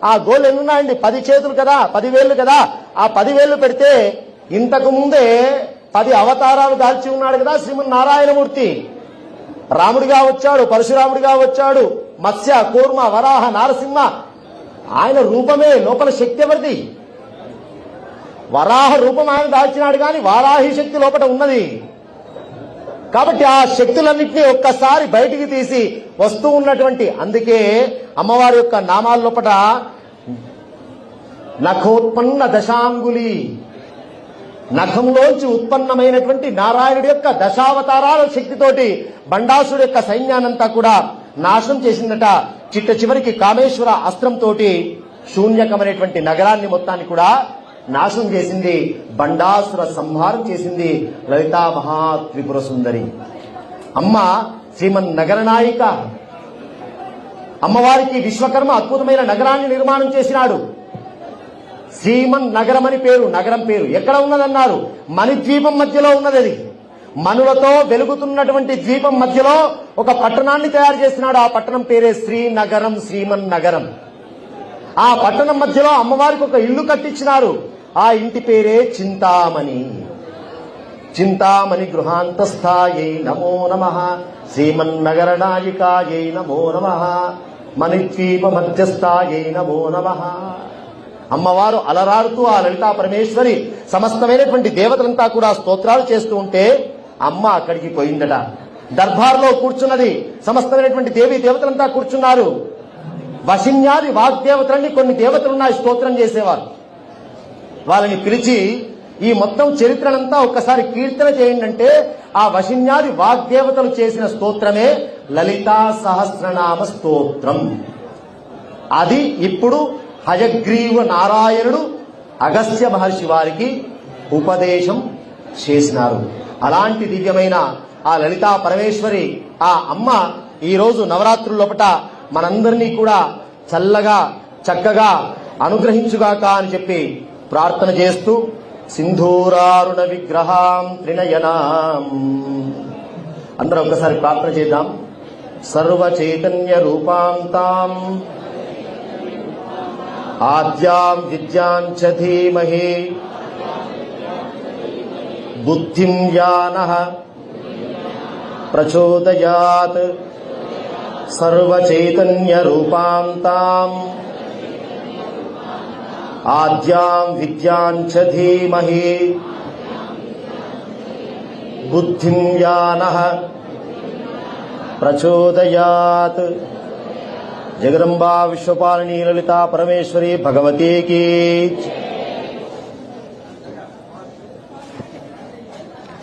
ఆ గోళ్లు ఎన్నున్నాయండి? 10 చేతులు కదా, 10 వేళ్లు కదా. ఆ 10 వేళ్లు పెడితే ఇంతకు ముందే 10 అవతారాలు దాల్చి ఉన్నాడు కదా శ్రీమన్నారాయణమూర్తి. రాముడిగా వచ్చాడు, పరశురాముడిగా వచ్చాడు, మత్స్య, కూర్మ, వరాహ, నారసింహ. ఆయన రూపమే లోపల శక్తి ఎవరిది? వరాహ రూపం ఆయన దాల్చినాడు కానీ వారాహి శక్తి లోపల ఉన్నది. కాబట్టి ఆ శక్తులన్నింటినీ ఒక్కసారి బయటికి తీసి వస్తూ ఉన్నటువంటి, అందుకే అమ్మవారి యొక్క నామాల లోపల నఖోత్పన్న దశాంగులి, నఖంలోంచి ఉత్పన్నమైనటువంటి నారాయణుడి యొక్క దశావతారాల శక్తితోటి బండాసుడి యొక్క సైన్యానంతా కూడా నాశనం చేసిందట. చిట్ట చివరికి కామేశ్వర అస్త్రంతో శూన్యకమైనటువంటి నగరాన్ని మొత్తాన్ని కూడా నాశనం చేసింది. బండాసుర సంహారం చేసింది లలితా మహాత్రిపుర సుందరి. అమ్మ శ్రీమన్ నగరనాయిక. అమ్మవారికి విశ్వకర్మ అద్భుతమైన నగరాన్ని నిర్మాణం చేసినాడు. శ్రీమన్ నగరం అని పేరు. నగరం పేరు ఎక్కడ ఉన్నదన్నారు? మణిద్వీపం మధ్యలో ఉన్నది. అది మనులతో వెలుగుతున్నటువంటి ద్వీపం మధ్యలో ఒక పట్టణాన్ని తయారు చేసినాడు. ఆ పట్టణం పేరే శ్రీనగరం, శ్రీమన్ నగరం. ఆ పట్టణం మధ్యలో అమ్మవారికి ఒక ఇల్లు కట్టించినారు. ఆ ఇంటి పేరే చింతామణి. చింతామణి గృహాంతస్థాయై నమో నమః, శ్రీమన్నగర నాయికాయై నమో నమః, మణిద్వీప మధ్యస్థాయై నమో నమః. అమ్మవారు అలరాడుతూ ఆ లలితా పరమేశ్వరి సమస్తమైనటువంటి దేవతలంతా కూడా స్తోత్రాలు చేస్తూ ఉంటే అమ్మ అక్కడికి పోయిందట. దర్బార్లో కూర్చున్నది. సమస్తమైనటువంటి దేవీ దేవతలంతా కూర్చున్నారు. వశిన్యాది వాగ్దేవతలని కొన్ని దేవతలున్నాయి స్తోత్రం చేసేవారు. వాళ్ళని పిలిచి ఈ మొత్తం చరిత్రనంతా ఒక్కసారి కీర్తన చేయండి అంటే ఆ వశిన్యాది వాగ్దేవతలు చేసిన స్తోత్రమే లలితా సహస్రనామ స్తోత్రం. అది ఇప్పుడు హయగ్రీవ నారాయణుడు అగస్త్య మహర్షి వారికి ఉపదేశం చేసినారు. అలాంటి దివ్యమైన ఆ లలితా పరమేశ్వరి ఆ అమ్మ ఈరోజు నవరాత్రుల లోపట మనందరినీ కూడా చల్లగా చక్కగా అనుగ్రహించుగాక అని చెప్పి ప్రార్థన చేస్తూ సింధూరారుణ విగ్రహాం త్రినయనాం అందరం ఒకసారి ప్రార్థన చేద్దాం. సర్వ చైతన్య రూపాంతాం ఆద్యాం విద్యాం చ ధీమహి బుద్ధిం యానః ప్రచోదయాత్ సర్వ చైతన్య రూపాంతాం ఆద్యాం విద్యాం చ ధీమహి బుద్ధిం యానః ప్రచోదయాత్. జగదంబా విశ్వపాలిని లలితా పరమేశ్వరి భగవతీ కీ